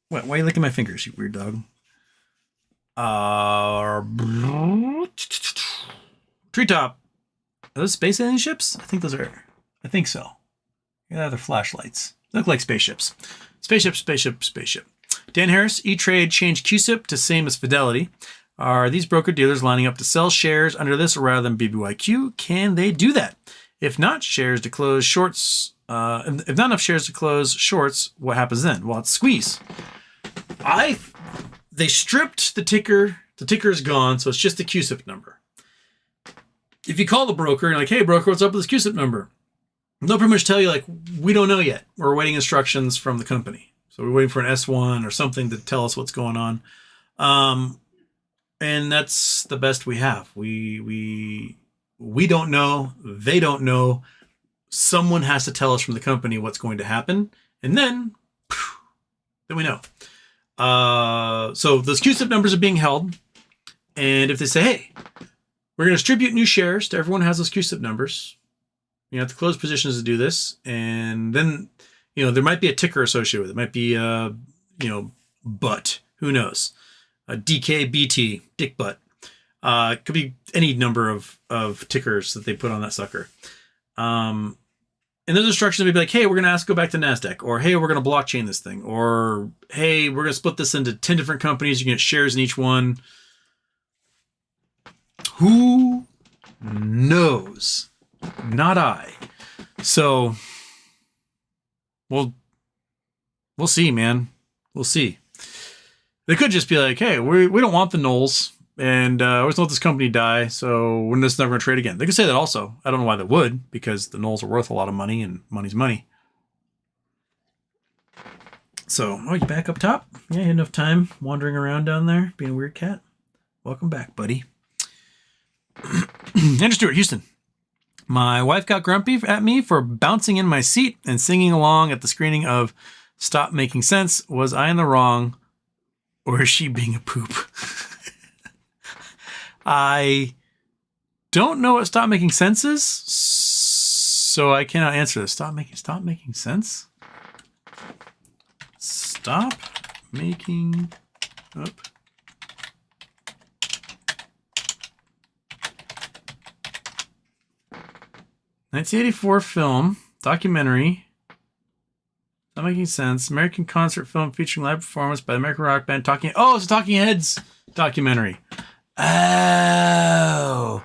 What? Why are you licking my fingers, you weird dog? Treetop. Are those space alien ships? I think so. Yeah, they're flashlights. They look like spaceships. Spaceship. Dan Harris, E-Trade changed QSIP to same as Fidelity. Are these broker-dealers lining up to sell shares under this rather than BBYQ? Can they do that? If not shares to close shorts, if not enough shares to close shorts, what happens then? Well, it's squeeze. They stripped the ticker. The ticker is gone, so it's just the QSIP number. If you call the broker and you're like, hey, broker, what's up with this QSIP number? They'll pretty much tell you, like, we don't know yet. We're waiting instructions from the company. So we're waiting for an S1 or something to tell us what's going on. And that's the best we have. We don't know. They don't know. Someone has to tell us from the company what's going to happen. And then we know. So those QSIP numbers are being held. And if they say, hey, we're going to distribute new shares to everyone who has those QSIP numbers. You have to close positions to do this. And then, there might be a ticker associated with it. It might be, butt. Who knows? A DKBT, dick butt. It could be any number of tickers that they put on that sucker. And those instructions would be like, hey, we're going to ask to go back to NASDAQ. Or, hey, we're going to blockchain this thing. Or, hey, we're going to split this into 10 different companies. You can get shares in each one. Who knows? Not I. So, we'll see, man. We'll see. They could just be like, hey, we don't want the nulls, and we just let this company die, so we're just never going to trade again. They could say that also. I don't know why they would, because the nulls are worth a lot of money, and money's money. So, you back up top? Yeah, you had enough time wandering around down there, being a weird cat. Welcome back, buddy. Andrew Stewart, Houston. My wife got grumpy at me for bouncing in my seat and singing along at the screening of Stop Making Sense. Was I in the wrong, or is she being a poop? I don't know what Stop Making Sense is, so I cannot answer this. Stop making sense? Stop making up. 1984 film, documentary. Not making sense. American concert film featuring live performance by the American rock band Talking. Oh, it's a Talking Heads documentary. Oh,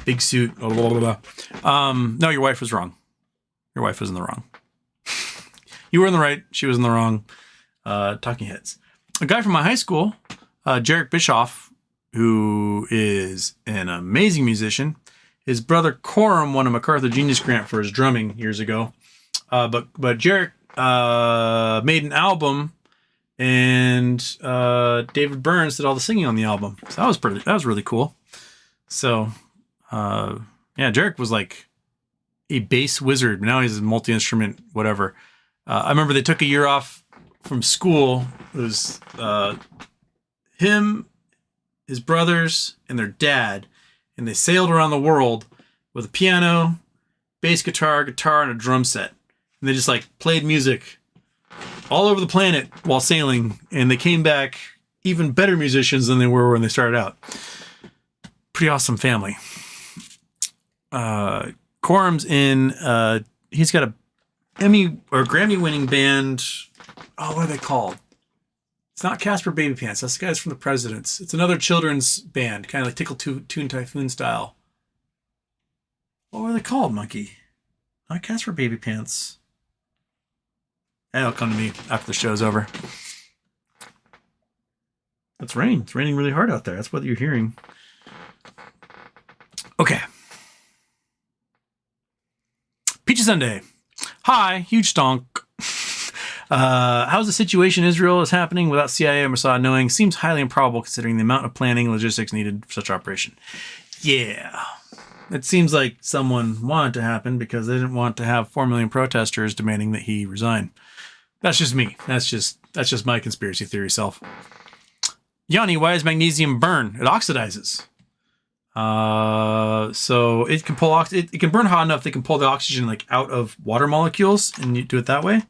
big suit. Blah, blah, blah, blah. No, your wife was wrong. Your wife was in the wrong. You were in the right. She was in the wrong. Talking Heads. A guy from my high school, Jarek Bischoff, who is an amazing musician. His brother Coram won a MacArthur Genius Grant for his drumming years ago. But Jarek made an album and David Burns did all the singing on the album. So that was really cool. So yeah, Jarek was like a bass wizard. Now he's a multi-instrument, whatever. I remember they took a year off from school. It was him, his brothers, and their dad, and they sailed around the world with a piano, bass guitar, and a drum set. And they just like played music all over the planet while sailing, and they came back even better musicians than they were when they started out. Pretty awesome family. Quorum's in, he's got a Emmy or Grammy winning band. Oh, what are they called? It's not Casper Baby Pants. That's the guys from The Presidents. It's another children's band, kind of like Tickle Toon Typhoon style. What were they called, Monkey? Not Casper Baby Pants. That'll come to me after the show's over. It's raining. It's raining really hard out there. That's what you're hearing. Okay. Peachy Sunday. Hi, huge stonk. How's the situation in Israel is happening without CIA or Mossad knowing? Seems highly improbable considering the amount of planning and logistics needed for such operation. Yeah. It seems like someone wanted to happen because they didn't want to have 4 million protesters demanding that he resign. That's just me. That's just my conspiracy theory self. Yanni, why does magnesium burn? It oxidizes. So it can pull it can burn hot enough that it can pull the oxygen like out of water molecules, and you do it that way.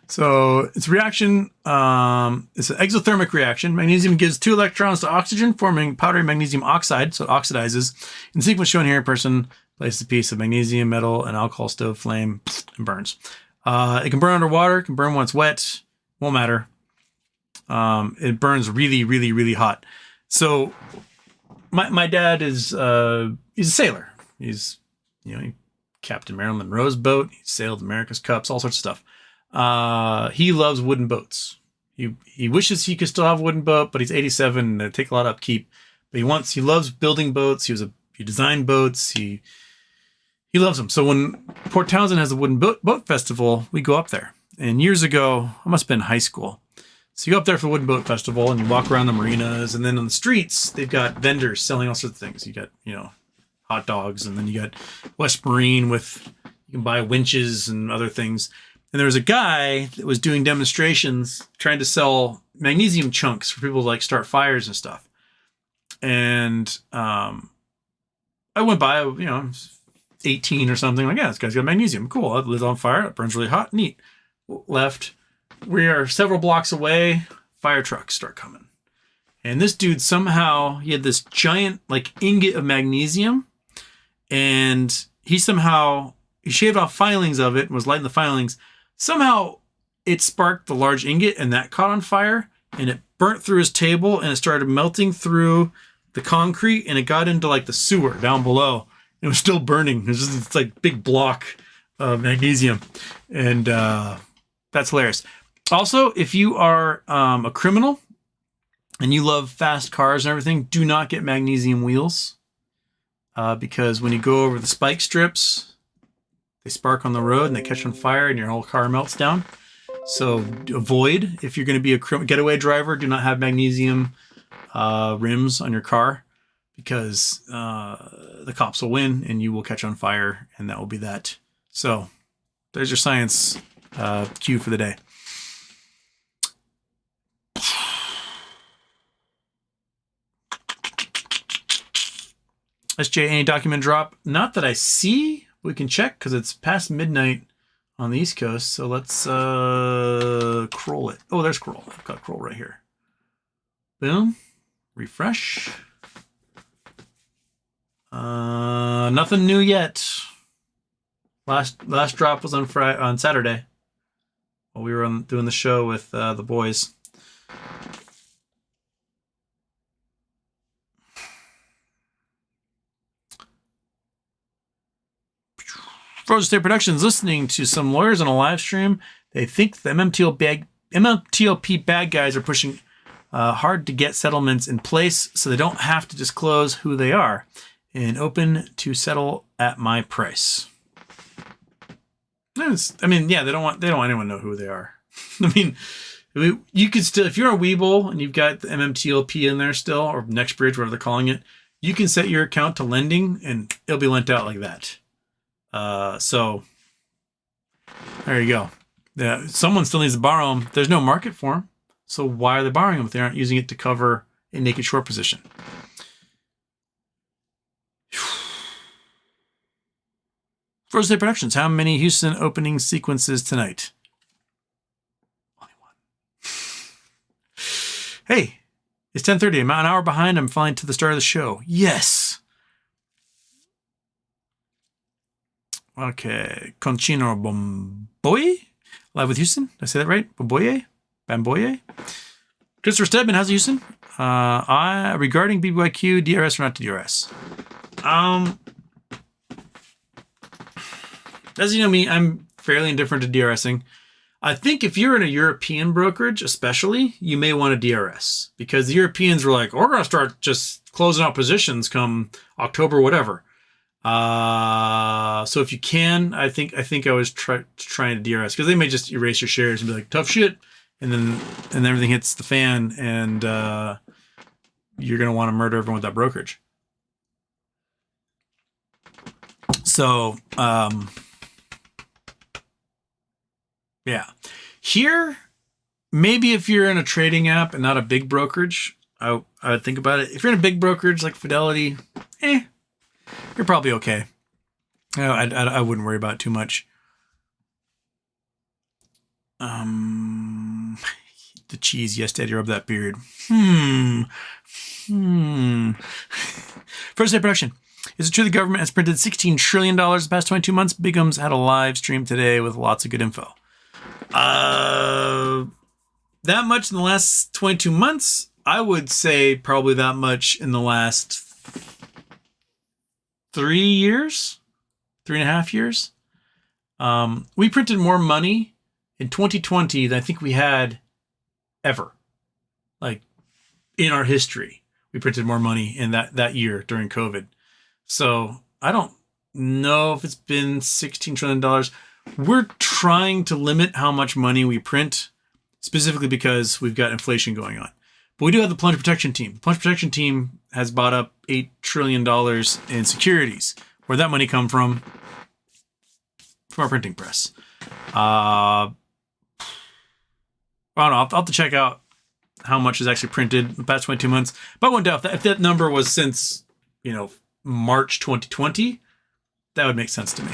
So it's a reaction. It's an exothermic reaction. Magnesium gives 2 electrons to oxygen, forming powdery magnesium oxide. So it oxidizes. In the sequence shown here, a person places a piece of magnesium, metal, and alcohol stove flame and burns. It can burn underwater. It can burn when it's wet. Won't matter. It burns really, really, really hot. So my dad is he's a sailor. He's he captained Marilyn Monroe's boat. He sailed America's Cups, all sorts of stuff. He loves wooden boats. He wishes he could still have a wooden boat, but he's 87 and they take a lot of upkeep. But he loves building boats. He designed boats. He loves them. So when Port Townsend has a wooden boat festival, we go up there. And years ago, I must have been in high school. So you go up there for the Wooden Boat Festival and you walk around the marinas, and then on the streets, they've got vendors selling all sorts of things. You got, hot dogs, and then you got West Marine you can buy winches and other things. And there was a guy that was doing demonstrations trying to sell magnesium chunks for people to like start fires and stuff. And I went by, 18 or something, like, yeah, this guy's got magnesium. Cool. It lit on fire. It burns really hot. Neat. Left. We are several blocks away. Fire trucks start coming. And this dude somehow, he had this giant like ingot of magnesium, and he shaved off filings of it and was lighting the filings. Somehow it sparked the large ingot, and that caught on fire, and it burnt through his table, and it started melting through the concrete, and it got into like the sewer down below. It was still burning. It was just this like big block of magnesium. And that's hilarious. Also, if you are a criminal and you love fast cars and everything, do not get magnesium wheels because when you go over the spike strips, they spark on the road and they catch on fire and your whole car melts down. So avoid, if you're going to be a getaway driver, do not have magnesium rims on your car because the cops will win and you will catch on fire, and that will be that. So there's your science cue for the day. SJ, any document drop? Not that I see. We can check because it's past midnight on the East Coast. So let's scroll it. Oh, there's scroll. I've got scroll right here. Boom. Refresh. Nothing new yet. Last drop was on Saturday while we were doing the show with the boys. Frozen State Productions listening to some lawyers on a live stream. They think the MTLP bad guys are pushing hard to get settlements in place so they don't have to disclose who they are, and open to settle at my price. I mean, yeah, they don't want anyone to know who they are. I mean, you could still, if you're a Weeble and you've got the MMTLP in there still, or Next Bridge, whatever they're calling it, you can set your account to lending and it'll be lent out like that. So there you go. Yeah, someone still needs to borrow them. There's no market for them. So why are they borrowing them if they aren't using it to cover a naked short position? First Day Productions. How many Houston opening sequences tonight? Only one. Hey, it's 10:30. I'm an hour behind. I'm flying to the start of the show. Yes. Okay. Conchino Bomboy? Live with Houston. Did I say that right? Bomboye? Bamboye? Christopher Stedman, how's Houston? Regarding BBYQ, DRS or not to DRS? As you know me, I'm fairly indifferent to DRSing. I think if you're in a European brokerage, especially, you may want to DRS because the Europeans were like, we're going to start just closing out positions come October, whatever. So if you can, I think I was trying to DRS because they may just erase your shares and be like, tough shit. And then everything hits the fan and you're going to want to murder everyone with that brokerage. So, yeah. Here, maybe if you're in a trading app and not a big brokerage, I would think about it. If you're in a big brokerage like Fidelity, you're probably okay. I wouldn't worry about it too much. The cheese, yes, Daddy, rub that beard. First Day Production. Is it true the government has printed $16 trillion the past 22 months? Bigum's had a live stream today with lots of good info. That much in the last 22 months? I would say probably that much in the last 3 years, 3.5 years. We printed more money in 2020 than I think we had ever. Like in our history, we printed more money in that year during COVID. So I don't know if it's been $16 trillion. We're trying to limit how much money we print, specifically because we've got inflation going on. But we do have the Plunge Protection Team. The Plunge Protection Team has bought up $8 trillion in securities. Where'd that money come from? From our printing press. I don't know. I'll have to check out how much is actually printed in the past 22 months. But I won't doubt if that number was since, March 2020, that would make sense to me.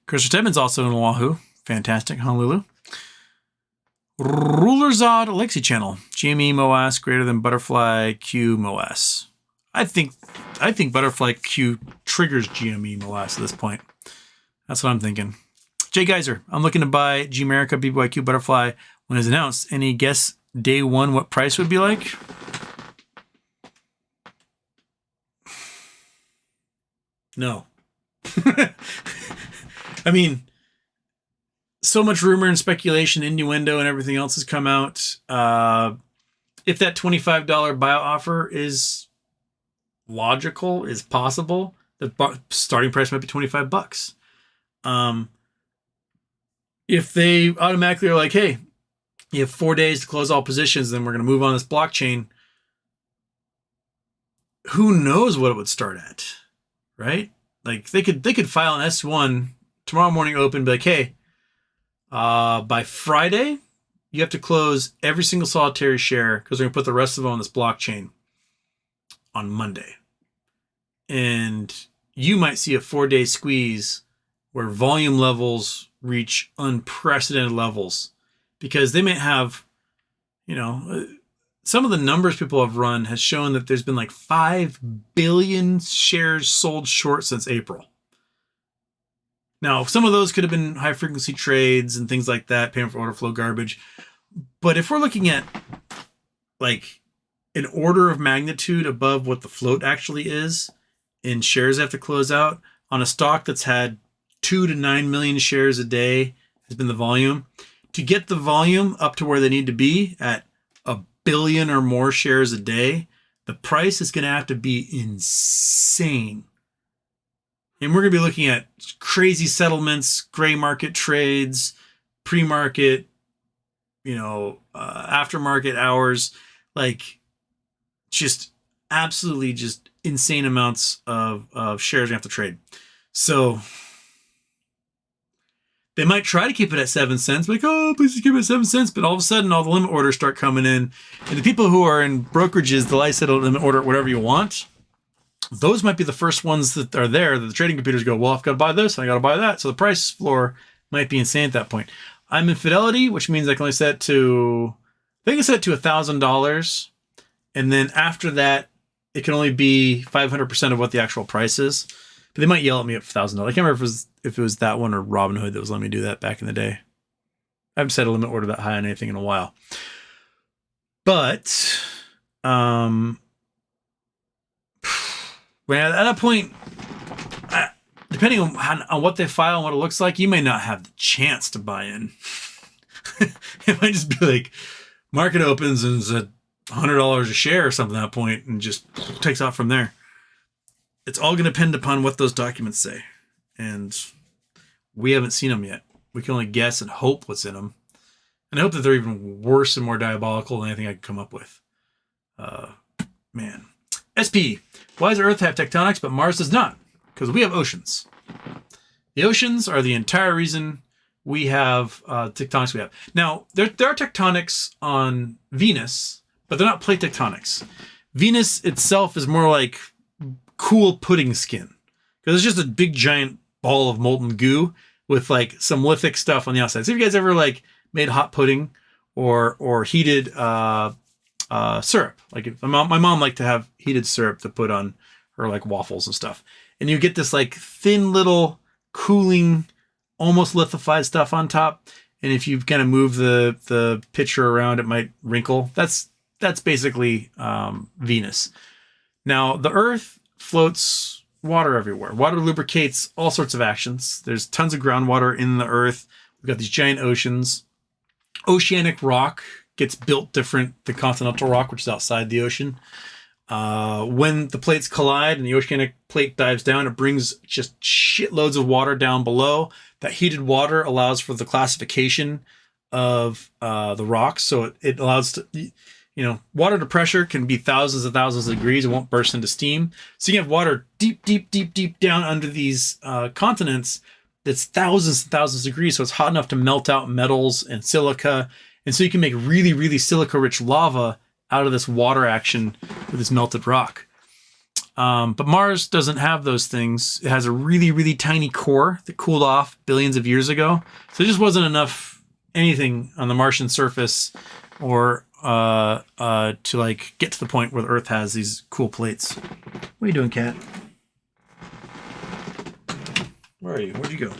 Christopher Stedman's also in Oahu. Fantastic. Honolulu. Rulerzod Alexi Channel. GME MOASS greater than Butterfly Q MOASS. I think Butterfly Q triggers GME MOASS at this point. That's what I'm thinking. Jay Geyser. I'm looking to buy G-America BBYQ Butterfly when it's announced. Any guess day one what price would be like? No. I mean, so much rumor and speculation, innuendo, and everything else has come out. If that $25 buyout offer is logical, is possible, the starting price might be $25. If they automatically are like, hey, you have 4 days to close all positions, then we're going to move on this blockchain, who knows what it would start at, right? Like they could file an S1 tomorrow morning open, be like, hey, by Friday, you have to close every single solitary share because we're going to put the rest of them on this blockchain on Monday. And you might see a 4-day squeeze where volume levels reach unprecedented levels because they may have, some of the numbers people have run has shown that there's been like 5 billion shares sold short since April. Now, some of those could have been high frequency trades and things like that, payment for order flow garbage. But if we're looking at like an order of magnitude above what the float actually is in shares have to close out on a stock that's had 2 to 9 million shares a day has been the volume. To get the volume up to where they need to be at 1 billion or more shares a day, the price is going to have to be insane And we're going to be looking at crazy settlements, gray market trades, pre-market, aftermarket hours, like just absolutely just insane amounts of shares we have to trade. So they might try to keep it at 7 cents, like, oh, please keep it at 7 cents. But all of a sudden, all the limit orders start coming in. And the people who are in brokerages, the license limit order, whatever you want, those might be the first ones that are there that the trading computers go, well, I've got to buy this, and I got to buy that. So the price floor might be insane at that point. I'm in Fidelity, which means I can only set it to, I think I set it to $1,000. And then after that, it can only be 500% of what the actual price is. But they might yell at me at $1,000. I can't remember if it was that one or Robinhood that was letting me do that back in the day. I haven't set a limit order that high on anything in a while. But when at that point, depending on what they file and what it looks like, you may not have the chance to buy in. It might just be like market opens and it's at $100 a share or something at that point and just takes off from there. It's all going to depend upon what those documents say. And we haven't seen them yet. We can only guess and hope what's in them. And I hope that they're even worse and more diabolical than anything I can come up with. Man. SP. Why does Earth have tectonics but Mars does not? Because we have oceans. The oceans are the entire reason we have tectonics we have. Now, there are tectonics on Venus, but they're not plate tectonics. Venus itself is more like cool pudding skin. Because it's just a big giant ball of molten goo with like some lithic stuff on the outside. So if you guys ever like made hot pudding or heated syrup, like my mom liked to have heated syrup to put on her like waffles and stuff. And you get this like thin little cooling, almost lithified stuff on top. And if you kind of move the pitcher around, it might wrinkle. That's basically Venus. Now the Earth floats water everywhere. Water lubricates all sorts of actions. There's tons of groundwater in the Earth. We've got these giant oceans. Oceanic rock gets built different than continental rock, which is outside the ocean. When the plates collide and the oceanic plate dives down, it brings just shitloads of water down below. That heated water allows for the classification of the rocks. So it allows to, water to pressure can be thousands and thousands of degrees. It won't burst into steam. So you have water deep, deep, deep, deep down under these continents that's thousands and thousands of degrees. So it's hot enough to melt out metals and silica. And so you can make really, really silica-rich lava out of this water action with this melted rock. But Mars doesn't have those things. It has a really, really tiny core that cooled off billions of years ago. So there just wasn't enough anything on the Martian surface or to like get to the point where the Earth has these cool plates. What are you doing, cat? Where are you? Where'd you go?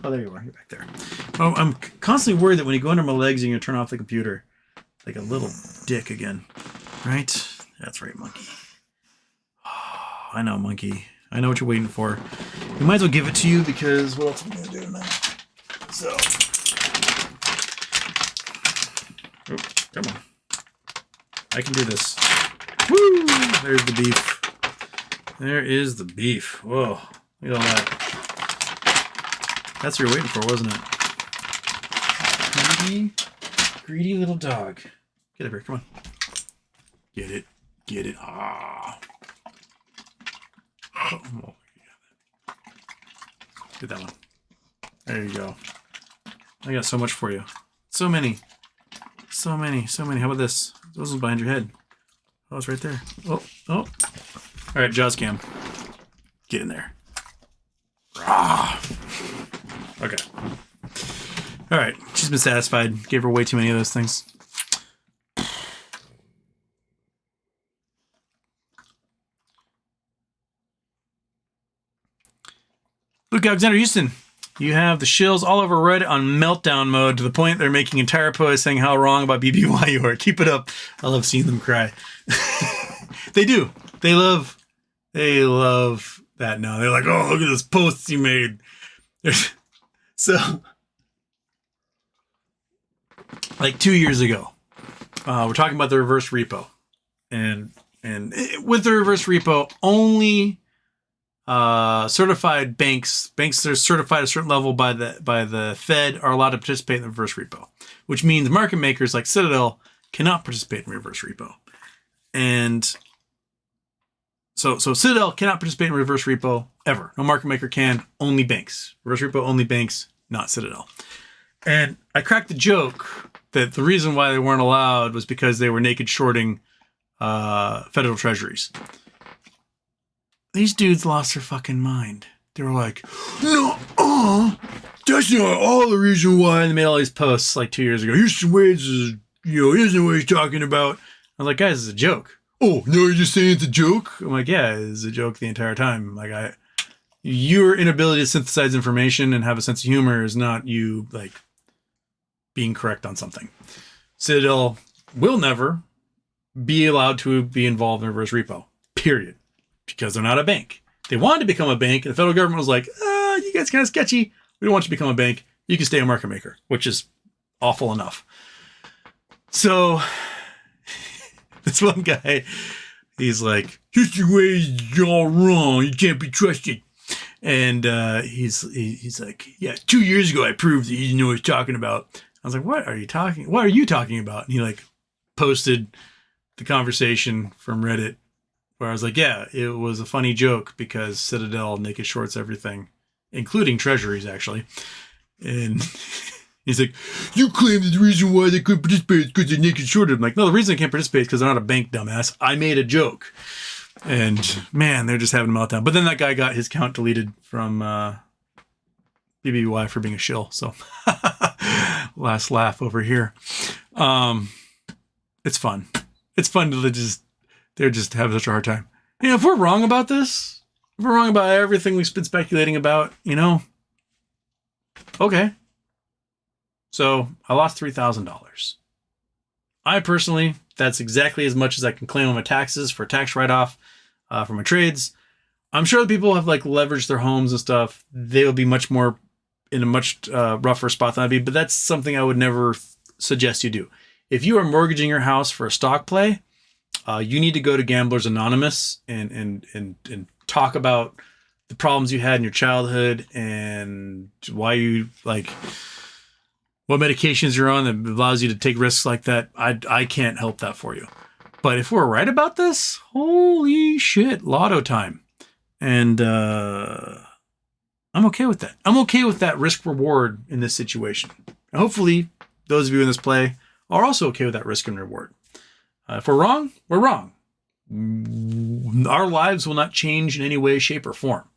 Oh, there you are. You're back there. Oh, I'm constantly worried that when you go under my legs, you're going to turn off the computer like a little dick again. Right? That's right, monkey. Oh, I know, monkey. I know what you're waiting for. We might as well give it to you because what else are we going to do tonight? So. Oh, come on. I can do this. Woo! There's the beef. There is the beef. Whoa. Look at all that. That's what you're waiting for, wasn't it? Greedy little dog. Get up here, come on. Get it. Get it. Ah. Oh, get that one. There you go. I got so much for you. So many. So many. So many. How about this? Those ones behind your head. Oh, it's right there. Oh. All right, Jaws cam. Get in there. Ah. Okay. All right. She's been satisfied. Gave her way too many of those things. Luke Alexander Houston, you have the shills all over Reddit on meltdown mode to the point they're making entire posts saying how wrong about BBY you are. Keep it up. I love seeing them cry. They do. They love that now. They're like, oh, look at this post you made. So, like 2 years ago, we're talking about the reverse repo. And with the reverse repo, only certified banks that are certified at a certain level by the Fed are allowed to participate in the reverse repo, which means market makers like Citadel cannot participate in reverse repo. And so Citadel cannot participate in reverse repo ever. No market maker can, only banks. Reverse repo, only banks, not Citadel. And I cracked the joke that the reason why they weren't allowed was because they were naked shorting federal treasuries. These dudes lost their fucking mind. They were like, no, that's not all the reason why. And they made all these posts like 2 years ago. Here's some ways, he doesn't know what he's talking about. I was like, guys, it's a joke. Oh, no, you're just saying it's a joke? I'm like, yeah, it's a joke the entire time. Like, your inability to synthesize information and have a sense of humor is not you, like, being correct on something. Citadel will never be allowed to be involved in reverse repo, period. Because they're not a bank. They wanted to become a bank, and the federal government was like, you guys kind of sketchy. We don't want you to become a bank. You can stay a market maker, which is awful enough. So this one guy, he's like, history ways all wrong. You can't be trusted. And he's like, yeah, 2 years ago I proved that you didn't know what he's talking about. I was like, what are you talking about? And he like posted the conversation from Reddit where I was like, yeah, it was a funny joke because Citadel naked shorts everything, including treasuries, actually. And he's like, you claim that the reason why they couldn't participate is because they're naked shorted. I'm like, no, the reason they can't participate is because they're not a bank, dumbass. I made a joke. And man, they're just having a meltdown. But then that guy got his account deleted from BBY for being a shill. So last laugh over here. It's fun. It's fun to they're just having such a hard time. You know, if we're wrong about this, if we're wrong about everything we've been speculating about, okay. So I lost $3,000. I personally, that's exactly as much as I can claim on my taxes for tax write-off for my trades. I'm sure that people have like leveraged their homes and stuff. They will be much more in a much rougher spot than I'd be, but that's something I would never suggest you do. If you are mortgaging your house for a stock play, you need to go to Gamblers Anonymous and talk about the problems you had in your childhood and why you like what medications you're on that allows you to take risks like that. I can't help that for you. But if we're right about this, holy shit, lotto time. And I'm okay with that. I'm okay with that risk reward in this situation. And hopefully those of you in this play are also okay with that risk and reward. If we're wrong, we're wrong. Our lives will not change in any way, shape, or form.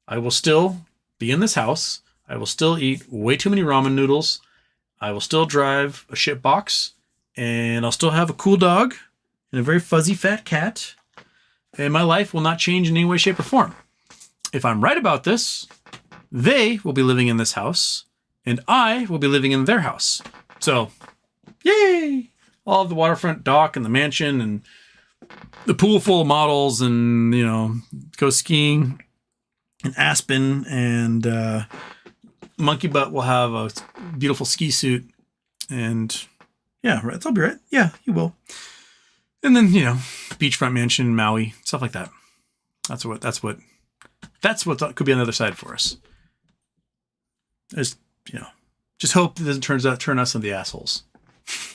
I will still be in this house. I will still eat way too many ramen noodles. I will still drive a shit box. And I'll still have a cool dog and a very fuzzy fat cat. And my life will not change in any way, shape, or form. If I'm right about this, they will be living in this house. And I will be living in their house. So, yay! All of the waterfront dock and the mansion and the pool full of models and, go skiing in Aspen and Monkey Butt will have a beautiful ski suit and yeah, right. I'll be right. Yeah, you will. And then, beachfront mansion in Maui, stuff like that. That's what could be on the other side for us. Just hope it doesn't turn us into the assholes.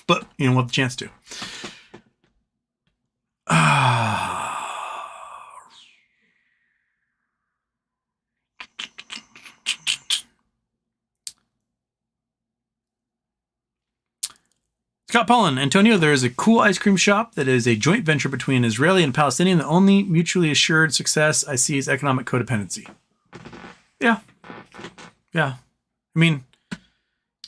But, we'll have the chance to. Scott Pollen, Antonio, there is a cool ice cream shop that is a joint venture between Israeli and Palestinian. The only mutually assured success I see is economic codependency. Yeah. I mean,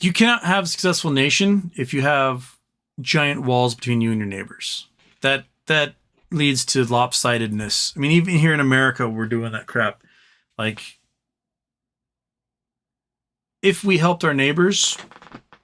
you cannot have a successful nation if you have giant walls between you and your neighbors. That leads to lopsidedness. I mean, even here in America, we're doing that crap. Like, if we helped our neighbors,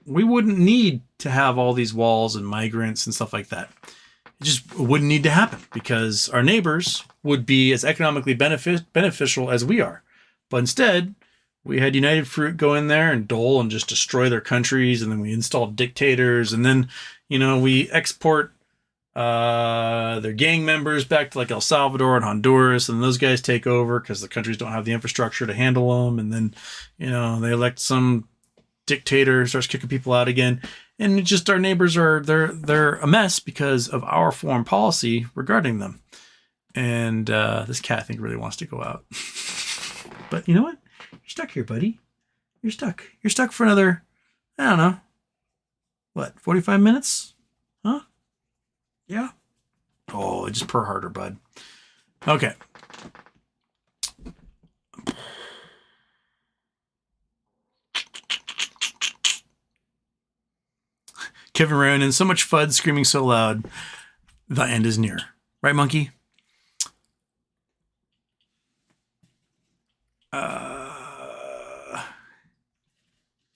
we wouldn't need to have all these walls and migrants and stuff like that. It just wouldn't need to happen because our neighbors would be as economically beneficial as we are. But instead, we had United Fruit go in there and dole and just destroy their countries. And then we installed dictators. And then, we export their gang members back to like El Salvador and Honduras, and those guys take over because the countries don't have the infrastructure to handle them. And then, they elect some dictator, starts kicking people out again. And it's just our neighbors they're a mess because of our foreign policy regarding them. And this cat, I think, really wants to go out. But you know what? You're stuck here, buddy. You're stuck. You're stuck for another, I don't know, what, 45 minutes? Huh? Yeah. Oh, just purr harder, bud. Okay. Kevin Ronan, so much FUD screaming so loud. The end is near. Right, monkey?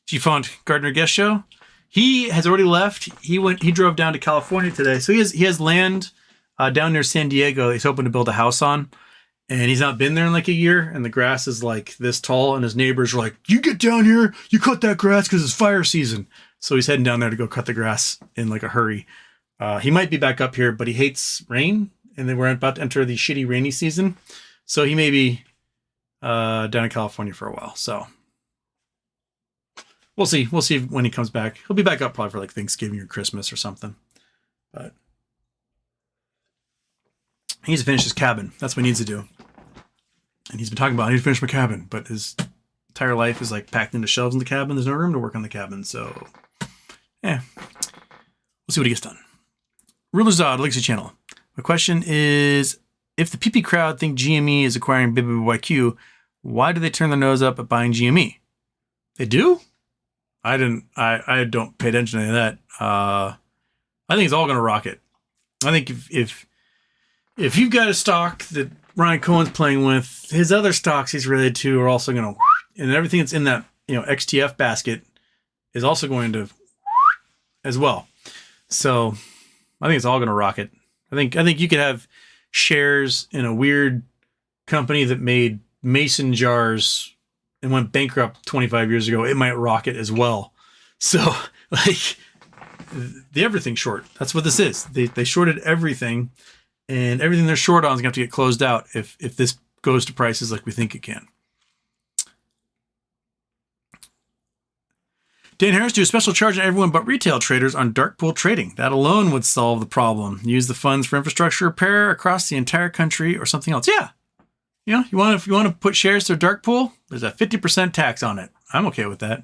G-Font Gardner guest show. He has already left. He drove down to California today. So he has land down near San Diego. He's hoping to build a house on. And he's not been there in like a year. And the grass is like this tall. And his neighbors are like, you get down here, you cut that grass because it's fire season. So he's heading down there to go cut the grass in like a hurry. He might be back up here, but he hates rain. And then we're about to enter the shitty rainy season. So he may be down in California for a while. So we'll see. We'll see when he comes back. He'll be back up probably for like Thanksgiving or Christmas or something. But he needs to finish his cabin. That's what he needs to do. And he's been talking about, I need to finish my cabin. But his entire life is like packed into shelves in the cabin. There's no room to work on the cabin. So, yeah. We'll see what he gets done. Ruler's Odd, Legacy Channel. My question is, if the PP crowd think GME is acquiring BBYQ, why do they turn their nose up at buying GME? They do? I don't pay attention to any of that. I think it's all going to rocket. I think if you've got a stock that Ryan Cohen's playing with, his other stocks he's related to are also going to, and everything that's in that XTF basket is also going to as well. So I think it's all going to rocket. I think you could have shares in a weird company that made mason jars and went bankrupt 25 years ago. It might rocket as well. So like the everything short. That's what this is. They shorted everything, and everything they're short on is going to have to get closed out if this goes to prices like we think it can. Dan Harris, do a special charge on everyone but retail traders on dark pool trading. That alone would solve the problem. Use the funds for infrastructure repair across the entire country or something else. Yeah. You want to put shares to a dark pool, there's a 50% tax on it. I'm okay with that.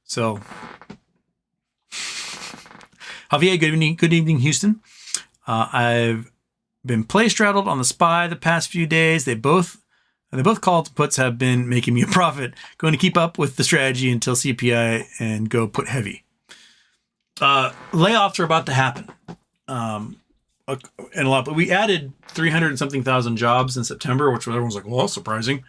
So, Javier, good evening, Houston. I've been play straddled on the SPY the past few days. They both calls and puts have been making me a profit. Going to keep up with the strategy until CPI and go put heavy. Layoffs are about to happen. And a lot, but we added 300 and something thousand jobs in September, which everyone's like, well, that's surprising.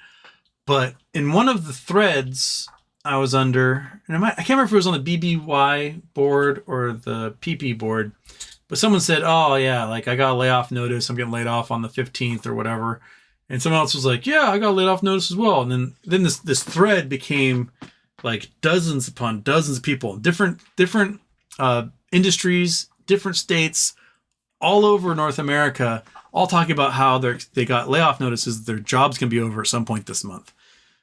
But in one of the threads I was under, and I can't remember if it was on the BBY board or the PP board, but someone said, oh yeah, like I got a layoff notice. I'm getting laid off on the 15th or whatever. And someone else was like, yeah, I got a laid off notice as well. And then this thread became like dozens upon dozens of people, different industries, different states, all over North America, all talking about how they got layoff notices. Their job's going to be over at some point this month.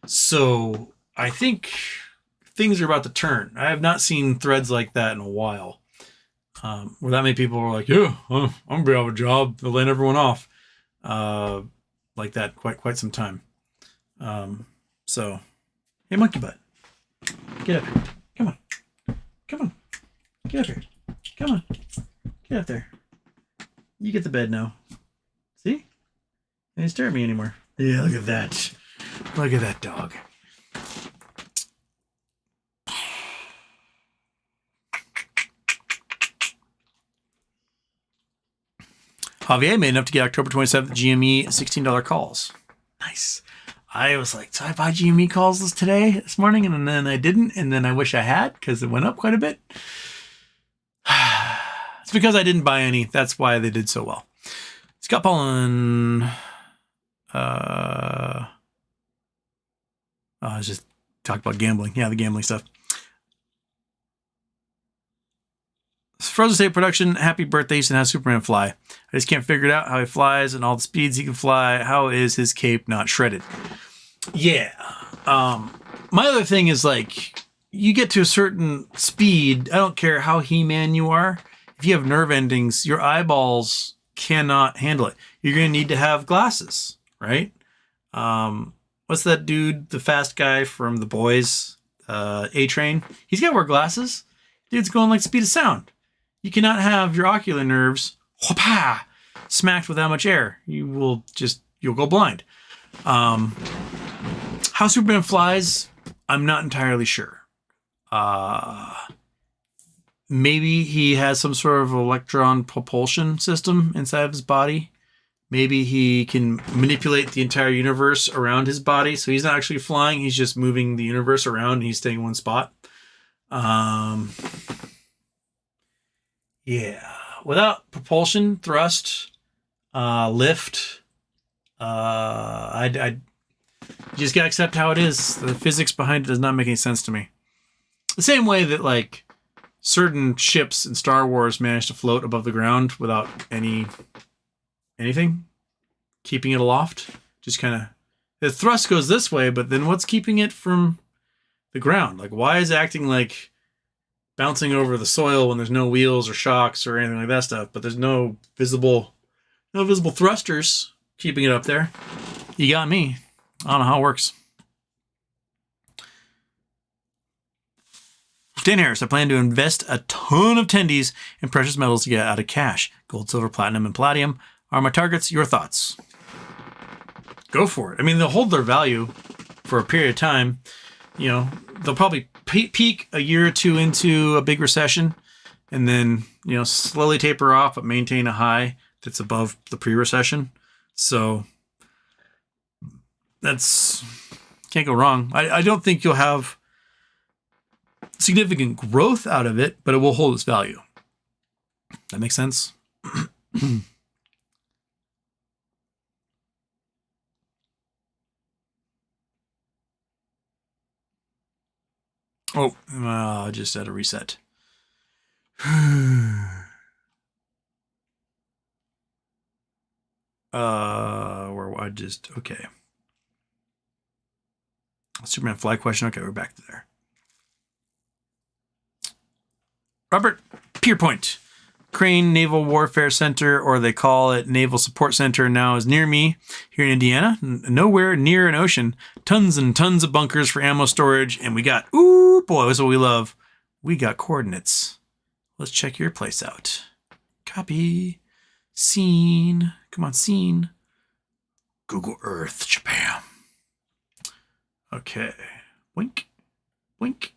So I think things are about to turn. I have not seen threads like that in a while, where that many people were like, yeah, I'm going to be out of a job. They'll lay everyone off. Like that quite some time. So, hey, monkey butt, get up here. Come on. Get up here. Come on. Get up there. You get the bed now. See? You didn't stare at me anymore. Yeah, look at that. Look at that dog. Javier made enough to get October 27th GME $16 calls. Nice. I was like, did I buy GME calls this morning? And then I didn't. And then I wish I had because it went up quite a bit. It's because I didn't buy any. That's why they did so well. Scott Paulin. I was just talking about gambling. Yeah, the gambling stuff. Frozen State Production, happy birthday, Houston, has Superman fly? I just can't figure it out how he flies and all the speeds he can fly. How is his cape not shredded? Yeah. My other thing is, like, you get to a certain speed, I don't care how He-Man you are, if you have nerve endings, your eyeballs cannot handle it. You're going to need to have glasses, right? What's that dude, the fast guy from The Boys, A-Train? He's got to wear glasses. Dude's going like speed of sound. You cannot have your ocular nerves whoop-ah, smacked with that much air. You'll go blind. How Superman flies, I'm not entirely sure. Maybe he has some sort of electron propulsion system inside of his body. Maybe he can manipulate the entire universe around his body. So he's not actually flying. He's just moving the universe around and he's staying in one spot. Yeah. Without propulsion, thrust, lift, I you just gotta accept how it is. The physics behind it does not make any sense to me. The same way that, like, certain ships in Star Wars manage to float above the ground without anything keeping it aloft. Just kind of, the thrust goes this way, but then what's keeping it from the ground? Like, why is it acting like bouncing over the soil when there's no wheels or shocks or anything like that stuff? But there's no visible thrusters keeping it up there. You got me. I don't know how it works. Dan Harris, I plan to invest a ton of tendies in precious metals to get out of cash. Gold, silver, platinum, and palladium are my targets. Your thoughts? Go for it. I mean, they'll hold their value for a period of time. You know, they'll probably peak a year or two into a big recession and then, you know, slowly taper off, but maintain a high that's above the pre-recession. So that's, can't go wrong. I don't think you'll have significant growth out of it, but it will hold its value. That makes sense? Oh, I just had a reset. Okay. Superman fly question. Okay, we're back to there. Robert Pierpoint, Crane Naval Warfare Center, or they call it Naval Support Center, now is near me here in Indiana, nowhere near an ocean. Tons and tons of bunkers for ammo storage, and we got, ooh boy, that's what we love. We got coordinates. Let's check your place out. Copy. Scene. Come on, scene. Google Earth, Japan. Okay. Blink. Blink.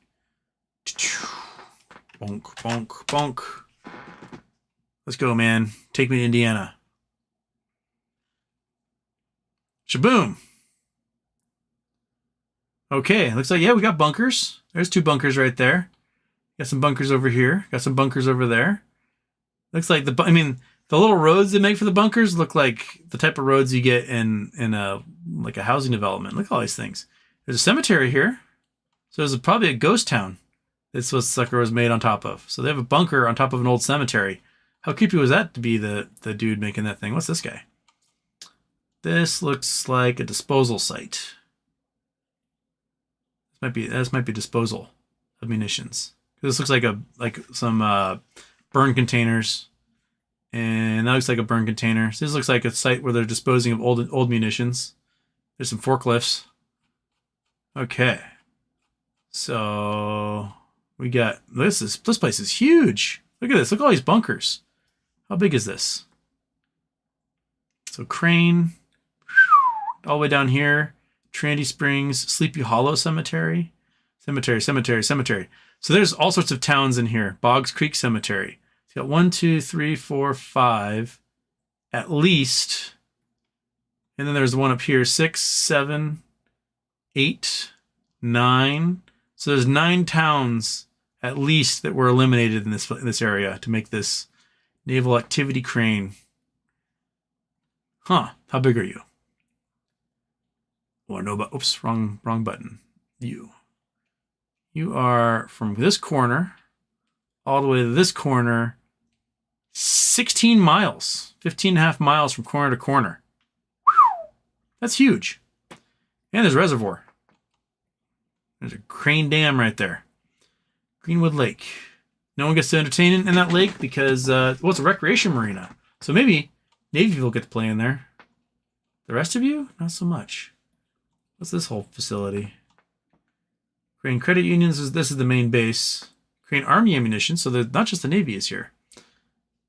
Bonk, bonk, bonk. Let's go, man. Take me to Indiana. Shaboom. Okay, looks like, yeah, we got bunkers. There's 2 bunkers right there. Got some bunkers over here. Got some bunkers over there. Looks like the little roads they make for the bunkers look like the type of roads you get in a housing development. Look at all these things. There's a cemetery here. So there's probably a ghost town. That's what sucker was made on top of. So they have a bunker on top of an old cemetery. How creepy was that to be the dude making that thing? What's this guy? This looks like a disposal site. This might be disposal of munitions. This looks like some burn containers, and that looks like a burn container. So this looks like a site where they're disposing of old munitions. There's some forklifts. Okay, so we got this place is huge. Look at this. Look at all these bunkers. How big is this? So Crane, all the way down here. Trandy Springs, Sleepy Hollow Cemetery. Cemetery. So there's all sorts of towns in here. Boggs Creek Cemetery. It's got 1, 2, 3, 4, 5, at least. And then there's one up here, 6, 7, 8, 9. So there's 9 towns at least that were eliminated in this area to make this naval activity crane. Huh? How big are you? Oh, no, but oops, wrong button. You are from this corner all the way to this corner 16 miles, 15 and a half miles from corner to corner. That's huge. And there's a reservoir. There's a Crane Dam right there. Greenwood Lake. No one gets to entertain in that lake because, well, it's a recreation marina. So maybe Navy people get to play in there. The rest of you, not so much. What's this whole facility? Crane Credit Unions, this is the main base. Crane Army Ammunition, so not just the Navy is here.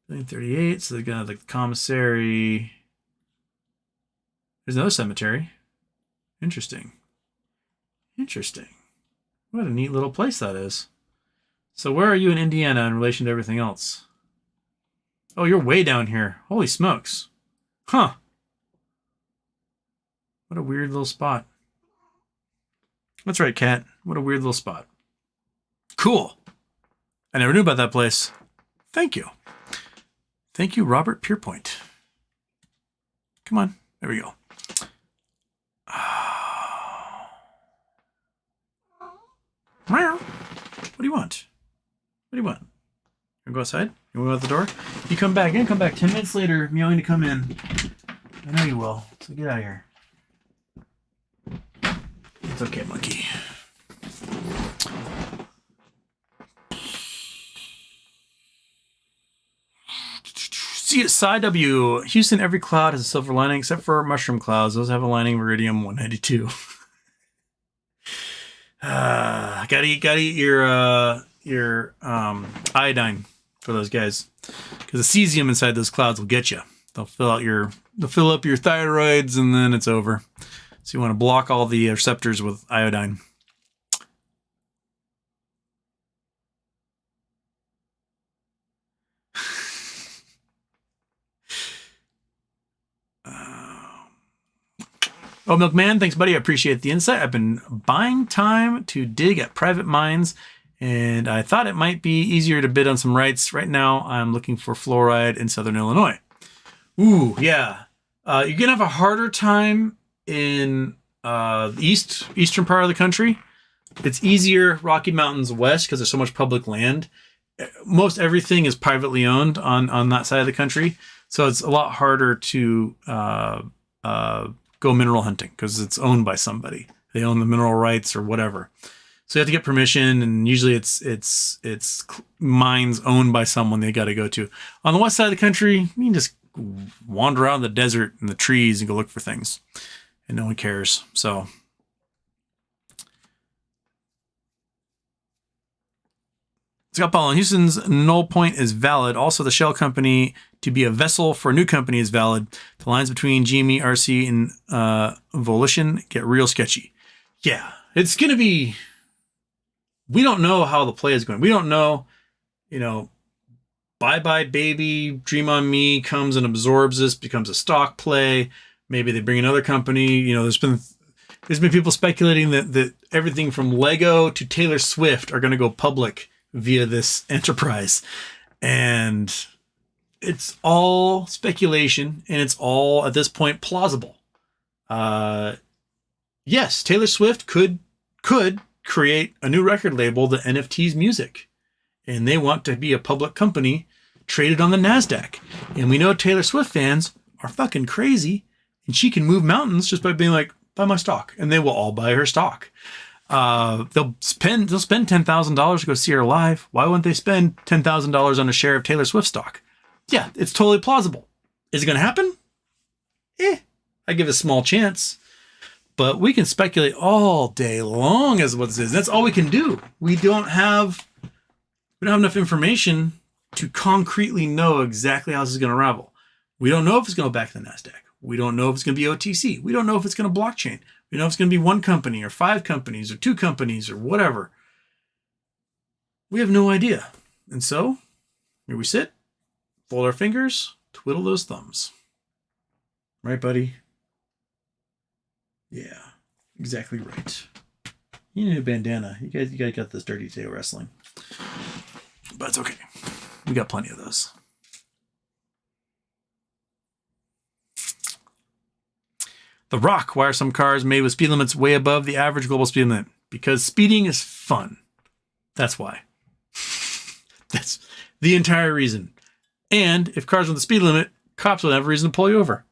38, so they've got like the commissary. There's another cemetery. Interesting. Interesting. What a neat little place that is. So where are you in Indiana in relation to everything else? Oh, you're way down here. Holy smokes. Huh. What a weird little spot. That's right, Kat. What a weird little spot. Cool. I never knew about that place. Thank you. Thank you, Robert Pierpoint. Come on. There we go. What do you want? What do you want? You want to go outside? You want to go out the door? You come back. You're going to come back 10 minutes later, meowing to come in. I know you will. So get out of here. It's okay, monkey. See, side W. Houston, every cloud has a silver lining except for mushroom clouds. Those have a lining of iridium 192. Gotta eat your iodine for those guys, because the cesium inside those clouds will get you. They'll fill up your thyroids, and then it's over. So you want to block all the receptors with iodine. Oh, Milkman, thanks, buddy. I appreciate the insight. I've been buying time to dig at private mines, and I thought it might be easier to bid on some rights. Right now, I'm looking for fluoride in Southern Illinois. Ooh, yeah. You're going to have a harder time in the eastern part of the country. It's easier Rocky Mountains west because there's so much public land. Most everything is privately owned on that side of the country, so it's a lot harder to go mineral hunting because it's owned by somebody. They own the mineral rights or whatever. So you have to get permission, and usually it's mines owned by someone they got to go to. On the west side of the country, you can just wander around the desert and the trees and go look for things, and no one cares. So Scott Paul, Houston's null point is valid. Also, the shell company to be a vessel for a new company is valid. The lines between GME, RC, and Volition get real sketchy. Yeah, it's going to be... We don't know how the play is going. We don't know, bye-bye baby, Dream on Me comes and absorbs this, becomes a stock play. Maybe they bring another company. There's been people speculating that everything from Lego to Taylor Swift are going to go public via this enterprise. And it's all speculation, and it's all, at this point, plausible. Yes, Taylor Swift could create a new record label that NFTs music. And they want to be a public company traded on the NASDAQ. And we know Taylor Swift fans are fucking crazy, and she can move mountains just by being like, buy my stock. And they will all buy her stock. They'll spend $10,000 to go see her live. Why wouldn't they spend $10,000 on a share of Taylor Swift stock? Yeah, it's totally plausible. Is it going to happen? I give it a small chance. But we can speculate all day long as what this is. That's all we can do. We don't have enough information to concretely know exactly how this is going to unravel. We don't know if it's going to go back to the NASDAQ. We don't know if it's going to be OTC. We don't know if it's going to blockchain. We don't know if it's going to be one company or 5 companies or 2 companies or whatever. We have no idea. And so, here we sit, fold our fingers, twiddle those thumbs. Right, buddy? Yeah, exactly right. You need a bandana. You guys got this dirty tail wrestling. But it's okay. We got plenty of those. The Rock. Why are some cars made with speed limits way above the average global speed limit? Because speeding is fun. That's why. That's the entire reason. And if cars with the speed limit, cops will have a reason to pull you over.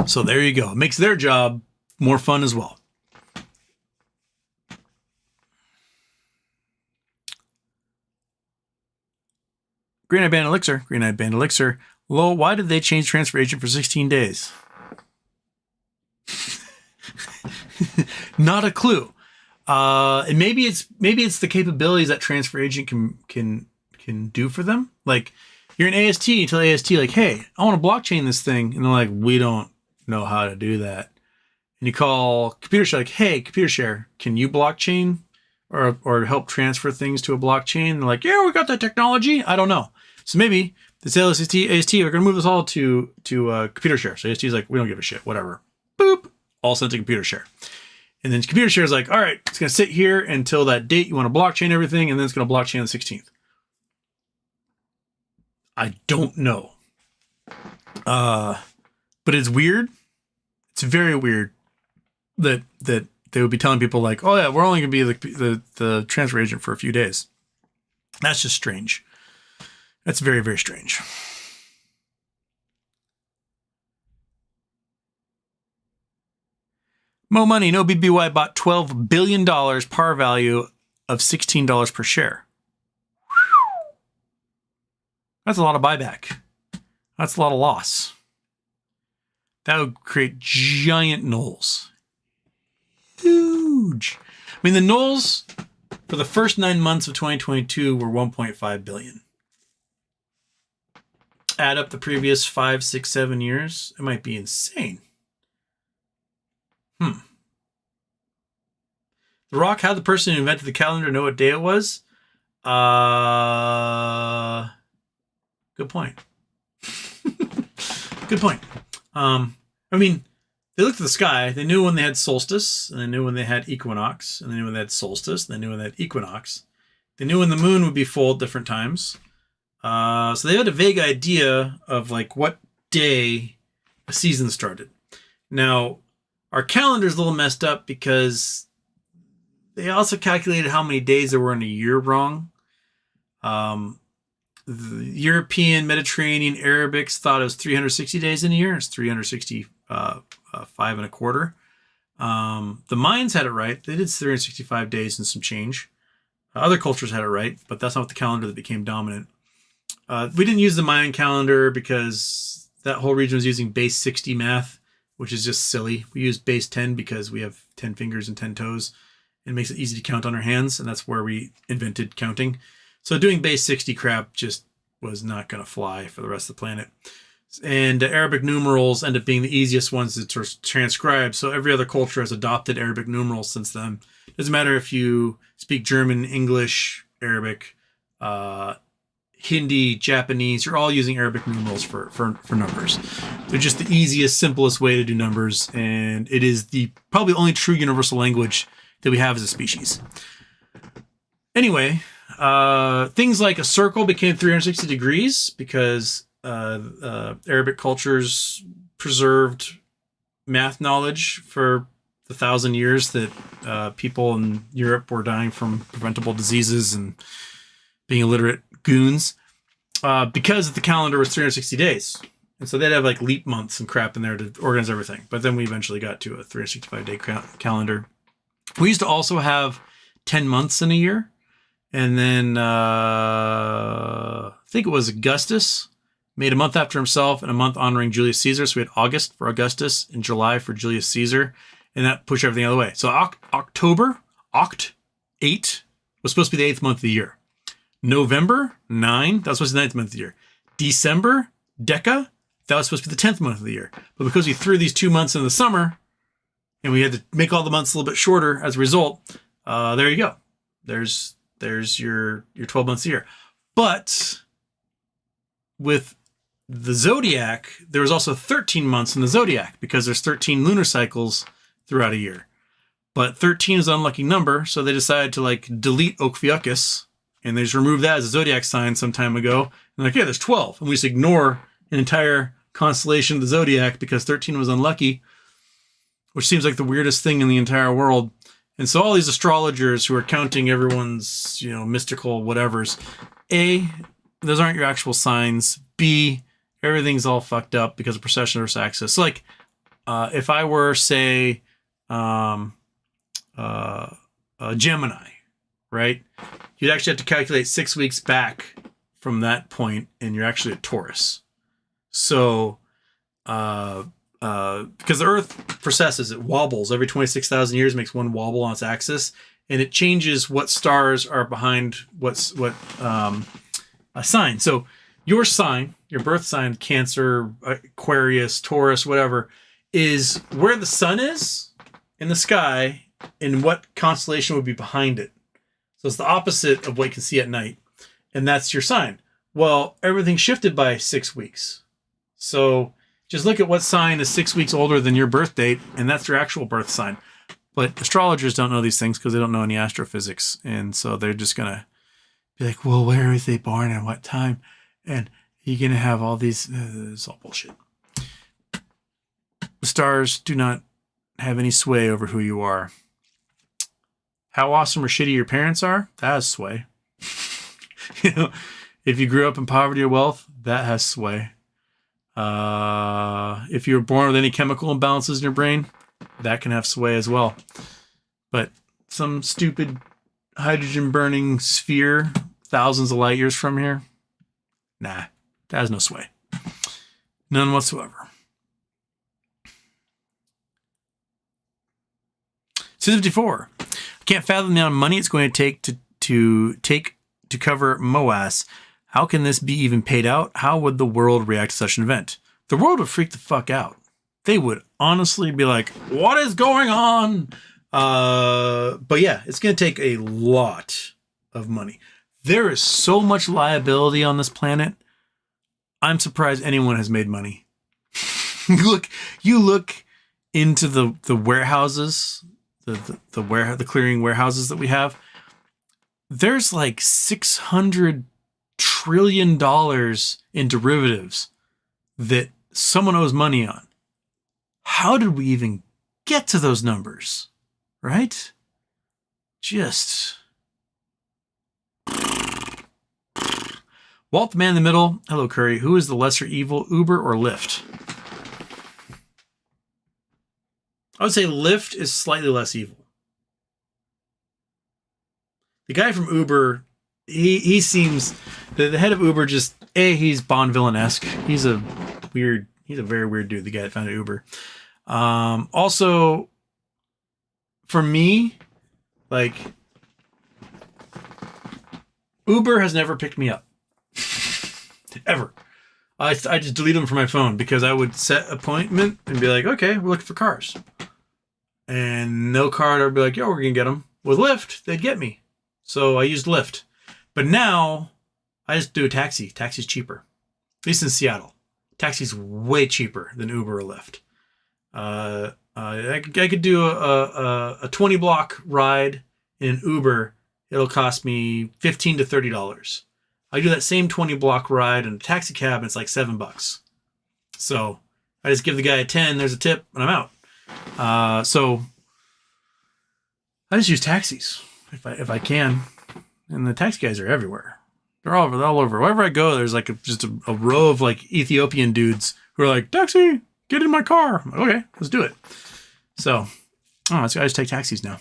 So there you go. It makes their job more fun as well. Green-eyed band elixir. Lol, why did they change transfer agent for 16 days? Not a clue. And maybe it's the capabilities that transfer agent can do for them. Like, you're an AST, you tell AST, like, hey, I want to blockchain this thing. And they're like, we don't know how to do that. And you call computer share, like, hey, computer share, can you blockchain or help transfer things to a blockchain? And they're like, yeah, we got that technology. I don't know. So maybe this AST, we're going to move this all to computer share. So AST is like, we don't give a shit, whatever. Boop, all sent to computer share. And then computer share is like, all right, it's going to sit here until that date. You want to blockchain everything, and then it's going to blockchain on the 16th. I don't know. But it's weird. It's very weird that they would be telling people like, oh yeah, we're only going to be the transfer agent for a few days. That's just strange. That's very, very strange. Mo Money, no BBY bought $12 billion, par value of $16 per share. That's a lot of buyback. That's a lot of loss. That would create giant nulls. Huge. I mean, the nulls for the first 9 months of 2022 were 1.5 billion. Add up the previous 5, 6, 7 years, it might be insane. The Rock, how the person who invented the calendar know what day it was? Good point. Good point. I mean, they looked at the sky. They knew when they had solstice, and they knew when they had equinox, and they knew when they had solstice, and they knew when they had equinox. They knew when the moon would be full at different times. So they had a vague idea of like what day a season started. Now, our calendar is a little messed up because they also calculated how many days there were in a year wrong. The European, Mediterranean, Arabics thought it was 360 days in a year. It's 365 and a quarter. The Mayans had it right. They did 365 days and some change. Other cultures had it right, but that's not the calendar that became dominant. We didn't use the Mayan calendar because that whole region was using base 60 math, which is just silly. We use base 10 because we have 10 fingers and 10 toes. It makes it easy to count on our hands, and that's where we invented counting. So doing base 60 crap just was not going to fly for the rest of the planet. And Arabic numerals end up being the easiest ones to transcribe. So every other culture has adopted Arabic numerals since then. Doesn't matter if you speak German, English, Arabic, Hindi, Japanese, you're all using Arabic numerals for numbers. They're just the easiest, simplest way to do numbers. And it is the probably only true universal language that we have as a species. Anyway, things like a circle became 360 degrees because Arabic cultures preserved math knowledge for the 1,000 years that people in Europe were dying from preventable diseases and being illiterate goons, because the calendar was 360 days. And so they'd have like leap months and crap in there to organize everything. But then we eventually got to a 365-day calendar. We used to also have 10 months in a year. And then I think it was Augustus made a month after himself and a month honoring Julius Caesar. So we had August for Augustus and July for Julius Caesar. And that pushed everything the other way. So October, Oct 8, was supposed to be the 8th month of the year. November, 9, that was supposed to be the 9th month of the year. December, Deca, that was supposed to be the 10th month of the year. But because we threw these 2 months in the summer, and we had to make all the months a little bit shorter as a result, there you go. There's your 12 months a year. But with the zodiac, there was also 13 months in the zodiac because there's 13 lunar cycles throughout a year. But 13 is an unlucky number, so they decided to like delete Ophiuchus, and they just removed that as a zodiac sign some time ago. And like, yeah, there's 12. And we just ignore an entire constellation of the zodiac because 13 was unlucky, which seems like the weirdest thing in the entire world. And so all these astrologers who are counting everyone's, mystical whatevers, A, those aren't your actual signs. B, everything's all fucked up because of precession versus axis. So like, if I were, say, Gemini, right? You'd actually have to calculate 6 weeks back from that point, and you're actually a Taurus. So, because the Earth precesses, it wobbles every 26,000 years, makes one wobble on its axis, and it changes what stars are behind what a sign. So your sign, your birth sign, Cancer, Aquarius, Taurus, whatever, is where the sun is in the sky and what constellation would be behind it. So it's the opposite of what you can see at night. And that's your sign. Well, everything shifted by 6 weeks. So just look at what sign is 6 weeks older than your birth date, and that's your actual birth sign. But astrologers don't know these things because they don't know any astrophysics. And so they're just going to be like, well, where is they born and what time? And you're going to have all these, it's all bullshit. The stars do not have any sway over who you are. How awesome or shitty your parents are, that has sway. You know, if you grew up in poverty or wealth, that has sway. If you were born with any chemical imbalances in your brain, that can have sway as well. But some stupid hydrogen burning sphere thousands of light years from here, nah, that has no sway. None whatsoever. 654. I can't fathom the amount of money it's going to take to cover MOASS. How can this be even paid out? How would the world react to such an event? The world would freak the fuck out. They would honestly be like, what is going on? But yeah, it's going to take a lot of money. There is so much liability on this planet. I'm surprised anyone has made money. You look into the warehouses, the clearing warehouses that we have. There's like $600 trillion in derivatives that someone owes money on. How did we even get to those numbers? Right? Just. Walt the man in the middle. Hello, Curry. Who is the lesser evil, Uber or Lyft? I would say Lyft is slightly less evil. The guy from Uber, he seems, the head of Uber just, he's Bond villain-esque. He's a very weird dude, the guy that founded Uber. Also, for me, like, Uber has never picked me up. Ever. I just delete them from my phone because I would set appointment and be like, okay, we're looking for cars. And no car would be like, yo, we're going to get them. With Lyft, they'd get me. So I used Lyft. But now, I just do a taxi. Taxi's cheaper. At least in Seattle. Taxi's way cheaper than Uber or Lyft. I could do a 20 block ride in an Uber. It'll cost me $15 to $30. I do that same 20 block ride in a taxi cab, and it's like $7. So I just give the guy a 10, there's a tip, and I'm out. So I just use taxis if I can. And the taxi guys are everywhere. They're all over. Wherever I go, there's like just a row of like Ethiopian dudes who are like, taxi, get in my car. I'm like, okay, let's do it. So, I just take taxis now.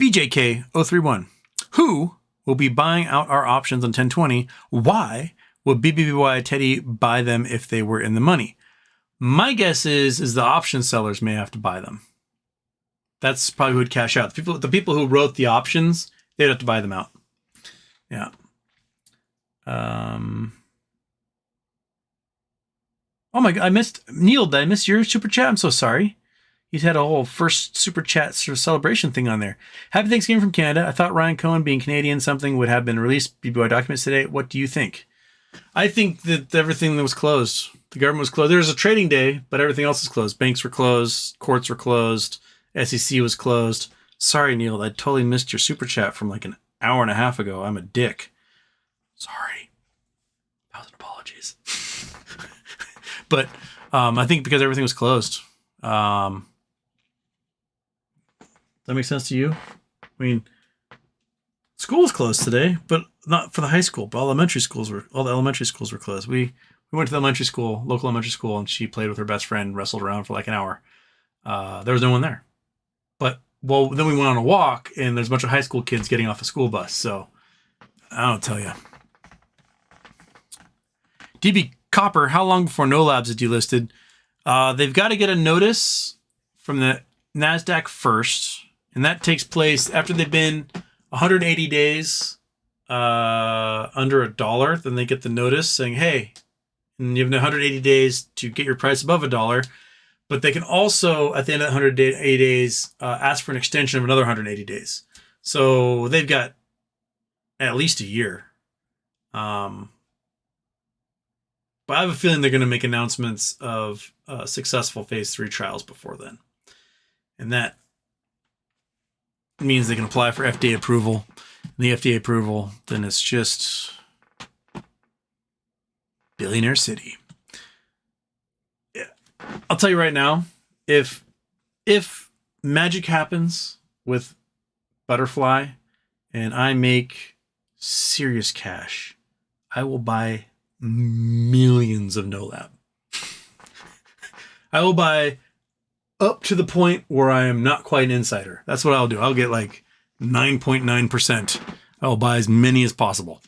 BJK031. Who will be buying out our options on 1020? Why would BBBY Teddy buy them if they were in the money? My guess is the option sellers may have to buy them. That's probably who would cash out. The people who wrote the options, they'd have to buy them out. Yeah. Oh my God, I missed Neil. Did I miss your super chat? I'm so sorry. He's had a whole first super chat sort of celebration thing on there. Happy Thanksgiving from Canada. I thought Ryan Cohen being Canadian something would have been released. BBY documents today. What do you think? I think that everything that was closed, the government was closed. There was a trading day, but everything else is closed. Banks were closed. Courts were closed. SEC was closed. Sorry, Neil. I totally missed your super chat from like an hour and a half ago. I'm a dick. Sorry. jeez. But I think because everything was closed. Does that make sense to you? I mean, school was closed today, but not for the high school. But all the elementary schools were closed. We went to the elementary school, local elementary school, and she played with her best friend, wrestled around for like an hour. There was no one there. But then we went on a walk, and there's a bunch of high school kids getting off a school bus. So I don't tell you. DB Copper, how long before no labs is delisted? They've got to get a notice from the NASDAQ first, and that takes place after they've been 180 days under $1. Then they get the notice saying, hey, and you have 180 days to get your price above $1. But they can also, at the end of the 180 days, ask for an extension of another 180 days. So they've got at least a year. But I have a feeling they're going to make announcements of successful phase 3 trials before then. And that means they can apply for FDA approval. And the FDA approval, then it's just Billionaire City. Yeah. I'll tell you right now, if magic happens with Butterfly and I make serious cash, I will buy millions of no lab. I will buy up to the point where I am not quite an insider. That's what I'll do. I'll get like 9.9%. I will buy as many as possible.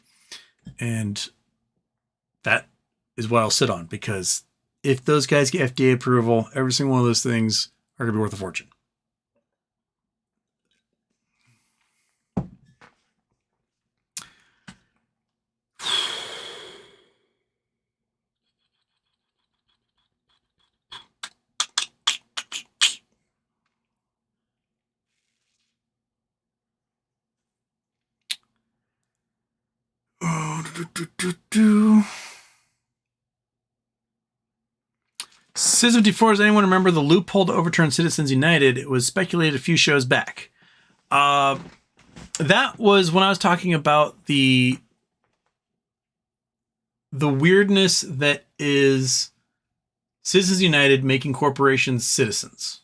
And that is what I'll sit on, because if those guys get FDA approval, every single one of those things are going to be worth a fortune. Sis54, does anyone remember the loophole to overturn Citizens United? It was speculated a few shows back. That was when I was talking about the weirdness that is Citizens United making corporations citizens.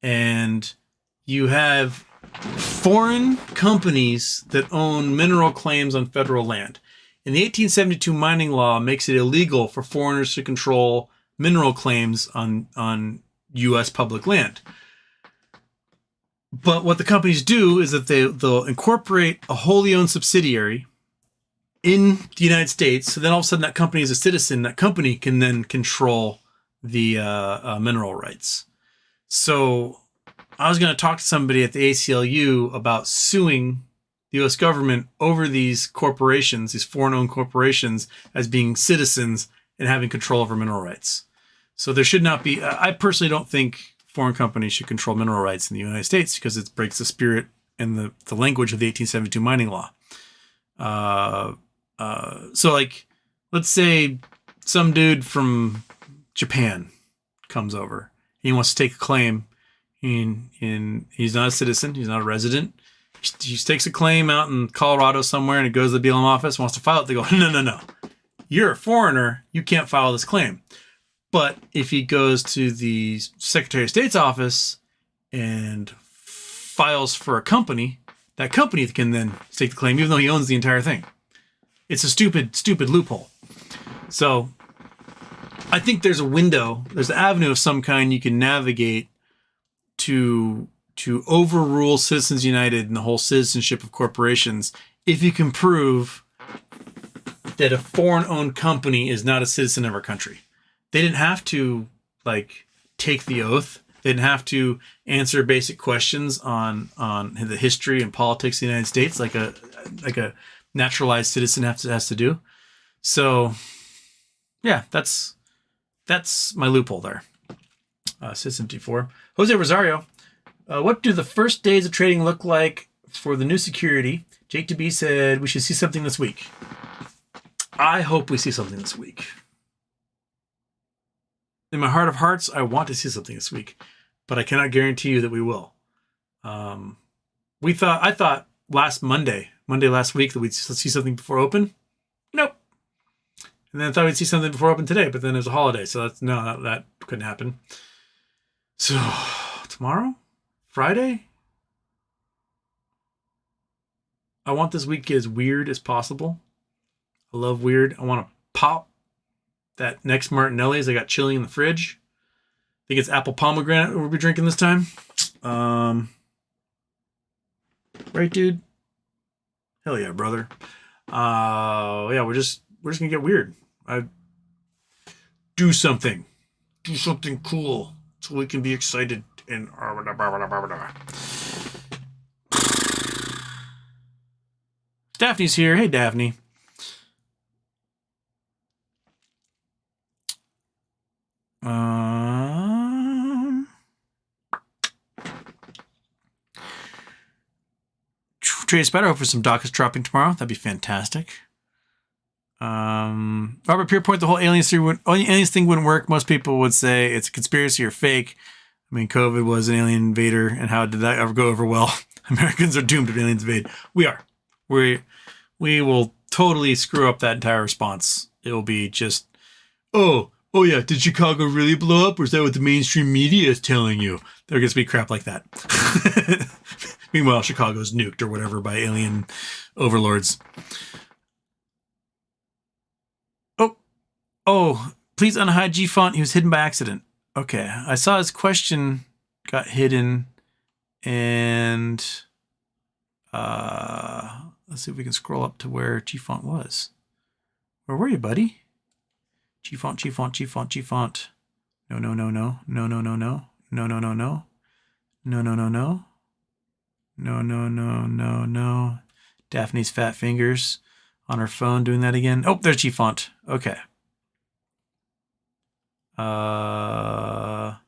And you have foreign companies that own mineral claims on federal land. And the 1872 mining law makes it illegal for foreigners to control mineral claims on U.S. public land. But what the companies do is that they'll incorporate a wholly owned subsidiary in the United States. So then all of a sudden that company is a citizen. That company can then control the mineral rights. So I was going to talk to somebody at the ACLU about suing the U.S. government over these corporations, these foreign-owned corporations, as being citizens and having control over mineral rights. So there should not be, I personally don't think foreign companies should control mineral rights in the United States, because it breaks the spirit and the language of the 1872 mining law. So like, let's say some dude from Japan comes over. He wants to take a claim. He's not a citizen. He's not a resident. He takes a claim out in Colorado somewhere, and it goes to the BLM office, wants to file it. They go, no. You're a foreigner. You can't file this claim. But if he goes to the Secretary of State's office and files for a company, that company can then stake the claim, even though he owns the entire thing. It's a stupid loophole. So I think there's a window, there's an avenue of some kind you can navigate to overrule Citizens United and the whole citizenship of corporations if you can prove that a foreign-owned company is not a citizen of our country. They didn't have to take the oath. They didn't have to answer basic questions on the history and politics of the United States like a naturalized citizen has to do. So yeah, that's my loophole there. Citizen 54. Jose Rosario, what do the first days of trading look like for the new security? Jake DeB said we should see something this week. I hope we see something this week. In my heart of hearts, I want to see something this week, but I cannot guarantee you that we will. I thought last Monday last week, that we'd see something before open. Nope. And then I thought we'd see something before open today, but then there's a holiday. So that couldn't happen. So tomorrow, Friday, I want this week as weird as possible. I love weird. I want to pop that next Martinelli's I got chilling in the fridge. I think it's apple pomegranate we'll be drinking this time. Right, dude? Hell yeah, brother. Yeah, we're just gonna get weird. I do something cool so we can be excited and Daphne's here. Hey, Daphne. Trade Spider, hope for some dockets dropping tomorrow. That'd be fantastic. Robert Pierpoint, the whole aliens thing wouldn't work. Most people would say it's a conspiracy or fake. I mean, COVID was an alien invader, and how did that ever go over well? Americans are doomed if aliens invade. We are. We will totally screw up that entire response. It will be just, oh yeah, did Chicago really blow up, or is that what the mainstream media is telling you? There gets to be crap like that. Meanwhile, Chicago's nuked or whatever by alien overlords. Oh, please unhide G-Font. He was hidden by accident. Okay, I saw his question got hidden, and let's see if we can scroll up to where G-Font was. Where were you, buddy? G-Font, G-Font, G-Font, G-Font. No. No. Daphne's fat fingers on her phone doing that again. Oh, there's G-Font. Okay. You know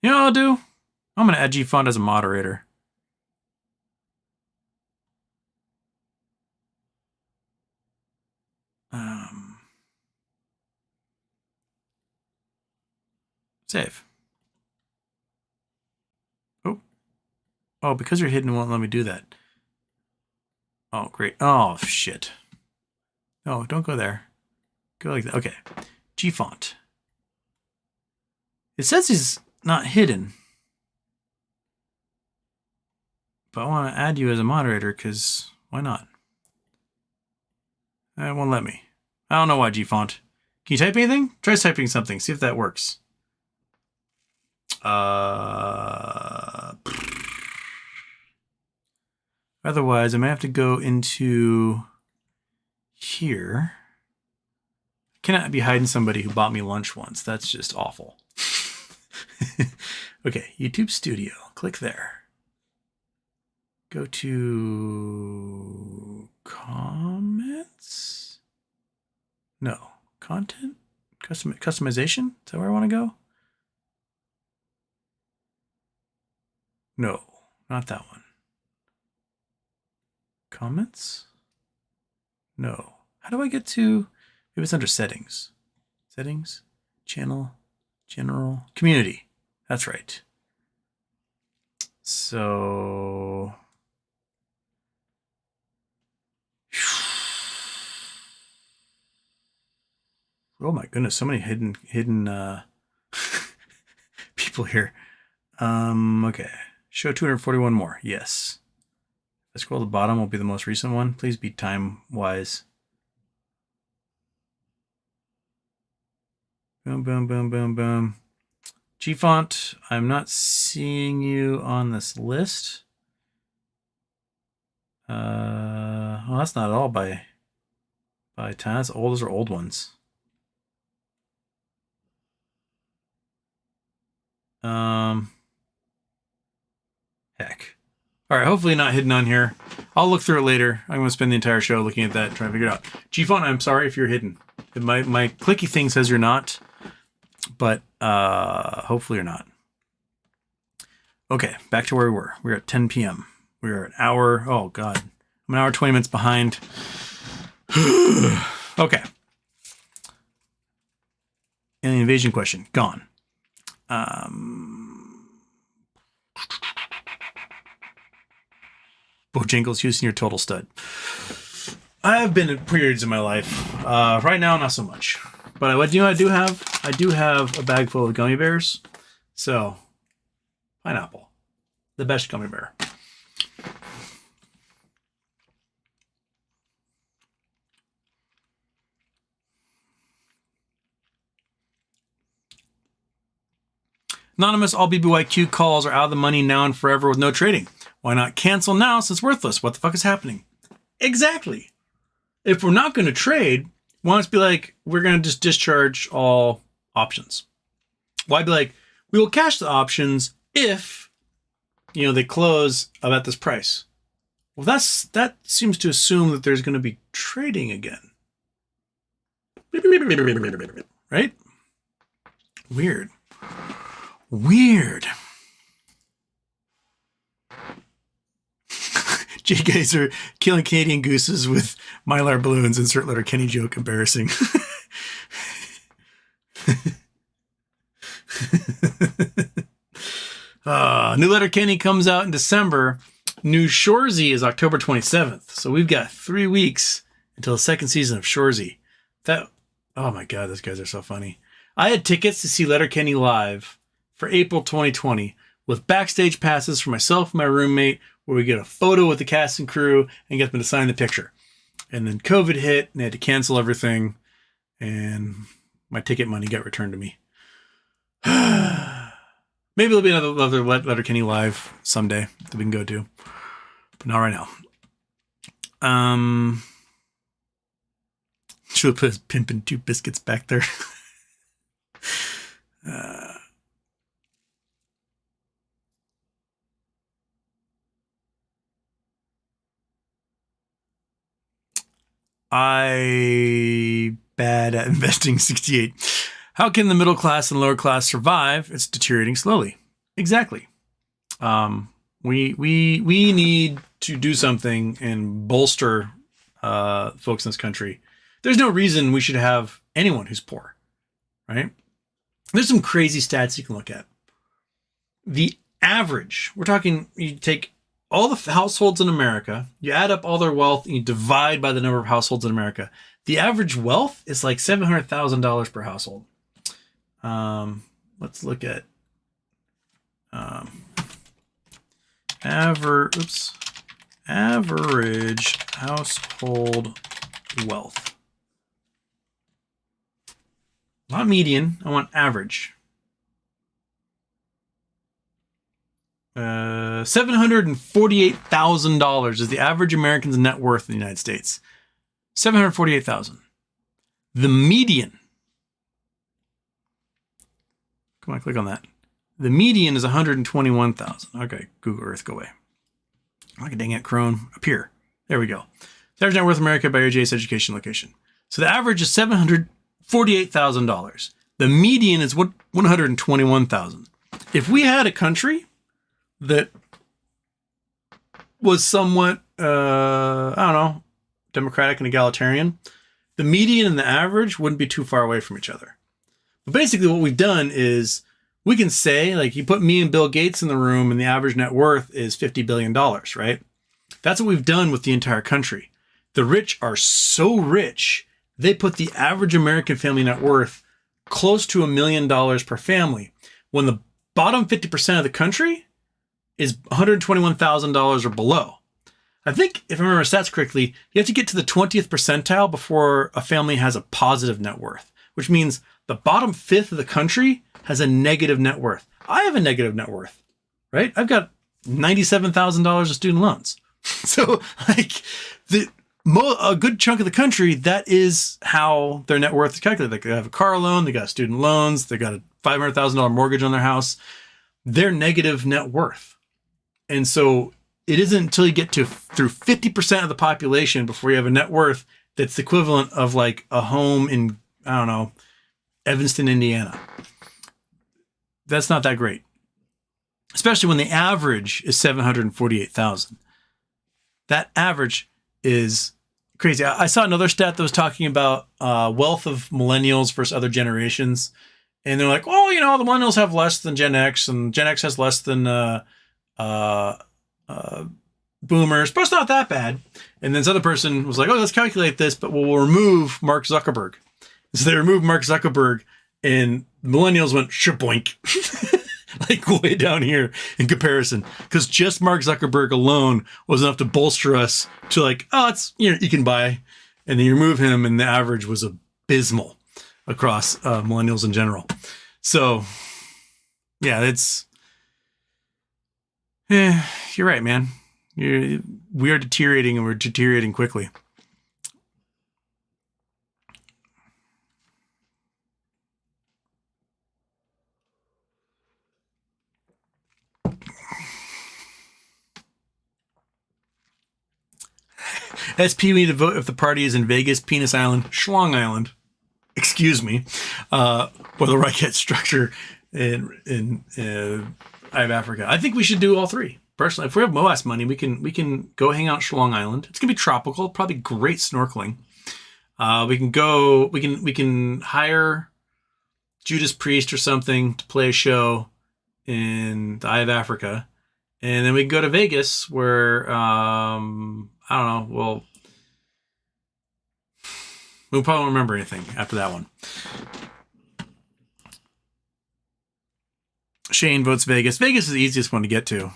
what I'll do? I'm going to add G-Font as a moderator. Save. Oh, because you're hidden, it won't let me do that. Oh, great. Oh, shit. No, don't go there. Go like that. Okay. G-Font. It says he's not hidden. But I want to add you as a moderator because why not? It won't let me. I don't know why, G-Font. Can you type anything? Try typing something. See if that works. Otherwise, I might have to go into here. I cannot be hiding somebody who bought me lunch once. That's just awful. Okay, YouTube Studio. Click there. Go to comments. No, content, customization. Is that where I want to go? No, not that one. Comments? No. How do I get to, maybe it's under settings. Settings, channel, general, community. That's right. So, oh my goodness, so many hidden people here. Okay. Show 241 more. Yes. If I scroll to the bottom, will be the most recent one. Please be time-wise. Boom. G-Font, I'm not seeing you on this list. Well, that's not at all by time. That's old. Those are old ones. Heck. All right, hopefully not hidden on here. I'll look through it later. I'm going to spend the entire show looking at that, trying to figure it out. G-Font, I'm sorry if you're hidden. My clicky thing says you're not, but hopefully you're not. Okay, back to where we were. We're at 10 p.m. We're an hour. Oh, God. I'm an hour, 20 minutes behind. Okay. Alien invasion question. Gone. Bojangles Houston, your total stud. I have been in periods in my life. Right now, not so much. But what do you know? I do have a bag full of gummy bears. So, pineapple, the best gummy bear. Anonymous, all BBYQ calls are out of the money now and forever with no trading. Why not cancel now since it's worthless? What the fuck is happening? Exactly. If we're not going to trade, why not be like, we're going to just discharge all options? Why be like, we will cash the options if, they close about this price. Well, that seems to assume that there's going to be trading again. Right? Weird. J guys are killing Canadian gooses with Mylar balloons. Insert letter Kenny joke. Embarrassing. New letter Kenny comes out in December. New Shoresy is October 27th. So we've got 3 weeks until the second season of Shoresy. Oh my God, those guys are so funny. I had tickets to see Letterkenny live for April 2020 with backstage passes for myself and my roommate, where we get a photo with the cast and crew and get them to sign the picture. And then COVID hit and they had to cancel everything. And my ticket money got returned to me. Maybe there'll be another Letterkenny live someday that we can go to. But not right now. Should have put his pimpin' 2 biscuits back there. I bad at investing 68. How can the middle class and lower class survive? It's deteriorating slowly. Exactly. We need to do something and bolster folks in this country. There's no reason we should have anyone who's poor, right? There's some crazy stats you can look at. The average, we're talking, you take all the households in America, you add up all their wealth, and you divide by the number of households in America. The average wealth is like $700,000 per household. Let's look at average household wealth. Not median, I want average. $748,000 is the average American's net worth in the United States. $748,000. The median. Come on, click on that. The median is $121,000. Okay, Google Earth, go away. Like a dang it, Chrome. Up here. There we go. The average net worth in America by your JS education location. So the average is $748,000. The median is $121,000. If we had a country that was somewhat, democratic and egalitarian, the median and the average wouldn't be too far away from each other. But basically what we've done is we can say, like, you put me and Bill Gates in the room and the average net worth is $50 billion, right? That's what we've done with the entire country. The rich are so rich, they put the average American family net worth close to $1 million per family, when the bottom 50% of the country is $121,000 or below. I think, if I remember stats correctly, you have to get to the 20th percentile before a family has a positive net worth, which means the bottom fifth of the country has a negative net worth. I have a negative net worth, right? I've got $97,000 of student loans. So, like, a good chunk of the country, that is how their net worth is calculated. Like, they have a car loan, they got student loans, they got a $500,000 mortgage on their house. They're negative net worth. And so it isn't until you get through 50% of the population before you have a net worth that's the equivalent of like a home in, Evanston, Indiana. That's not that great. Especially when the average is 748,000. That average is crazy. I saw another stat that was talking about wealth of millennials versus other generations. And they're like, the millennials have less than Gen X, and Gen X has less than boomers, but it's not that bad. And then this other person was like, oh, let's calculate this, but we'll remove Mark Zuckerberg. So they removed Mark Zuckerberg, and millennials went shaboink, like way down here in comparison, because just Mark Zuckerberg alone was enough to bolster us to like, oh, it's, you know, you can buy. And then you remove him, and the average was abysmal across millennials in general. So, yeah, you're right, man. We are deteriorating, and we're deteriorating quickly. SP, we need to vote if the party is in Vegas, Penis Island, Schlong Island, excuse me, or the right structure in Africa. I think we should do all three. Personally, if we have MOASS money, we can go hang out Schlong Island. It's gonna be tropical, probably great snorkeling. We can hire Judas Priest or something to play a show in the Eye of Africa, and then we can go to Vegas where I don't know. We'll probably won't remember anything after that one. Shane votes Vegas. Vegas is the easiest one to get to.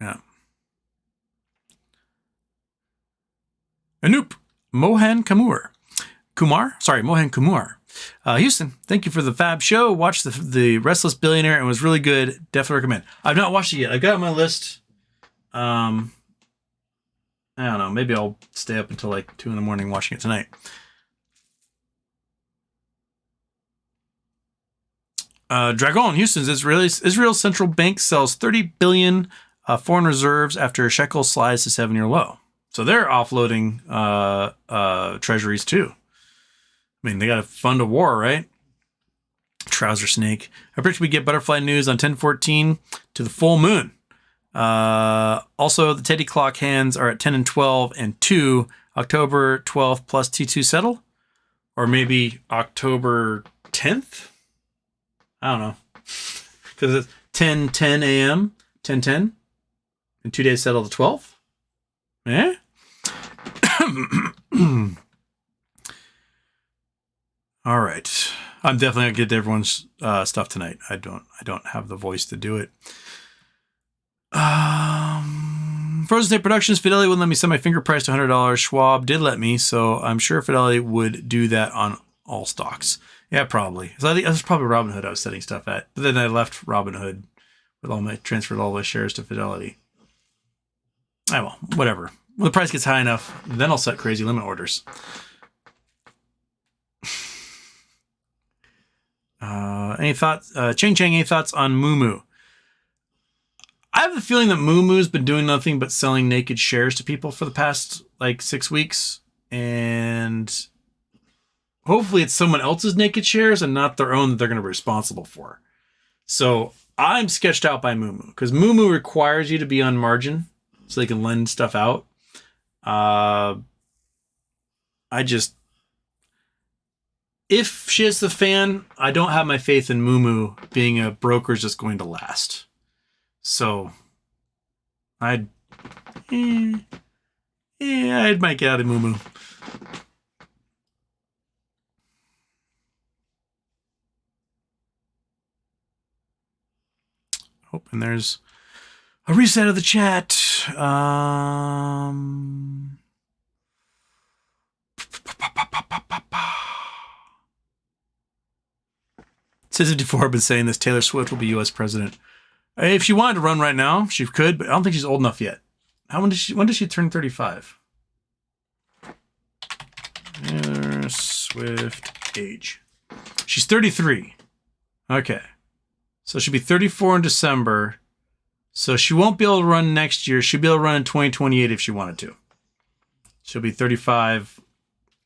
Yeah. Anoop. Mohan Kumar. Mohan Kumar. Houston, thank you for the fab show. Watched the Restless Billionaire and was really good. Definitely recommend. I've not watched it yet. I've got it on my list. I don't know. Maybe I'll stay up until like 2 a.m. watching it tonight. Dragon, Houston's Israel's central bank sells 30 billion foreign reserves after shekel slides to 7-year low. So they're offloading treasuries too. I mean, they got to fund a war, right? Trouser snake. I predict we get butterfly news on 10/14 to the full moon. Also, the Teddy clock hands are at 10 and 12 and 2. October 12th plus T2 settle? Or maybe October 10th? I don't know. Because it's 10:10 a.m., 10:10, and 2 days settle the 12th? Eh? All right. I'm definitely going to get to everyone's stuff tonight. I don't have the voice to do it. Frozen State Productions, Fidelity wouldn't let me send my finger price to $100. Schwab did let me, so I'm sure Fidelity would do that on all stocks. Yeah, probably. So I think that's probably Robinhood I was setting stuff at. But then I left Robinhood with transferred all my shares to Fidelity. Well, whatever. When the price gets high enough, then I'll set crazy limit orders. Any thoughts? Ching Chang, any thoughts on Moo? I have the feeling that Moo's been doing nothing but selling naked shares to people for the past like 6 weeks, and hopefully it's someone else's naked shares and not their own that they're going to be responsible for. So I'm sketched out by Moo because Moo requires you to be on margin so they can lend stuff out. If shit's the fan, I don't have my faith in Moo being a broker is just going to last. So I might get out of Moo. Oh, and there's a reset of the chat. Says 54 been saying this. Taylor Swift will be U.S. president. If she wanted to run right now, she could, but I don't think she's old enough yet. When does she turn 35? Taylor Swift age. She's 33. Okay. So she'll be 34 in December. So she won't be able to run next year. She'll be able to run in 2028 if she wanted to. She'll be 35.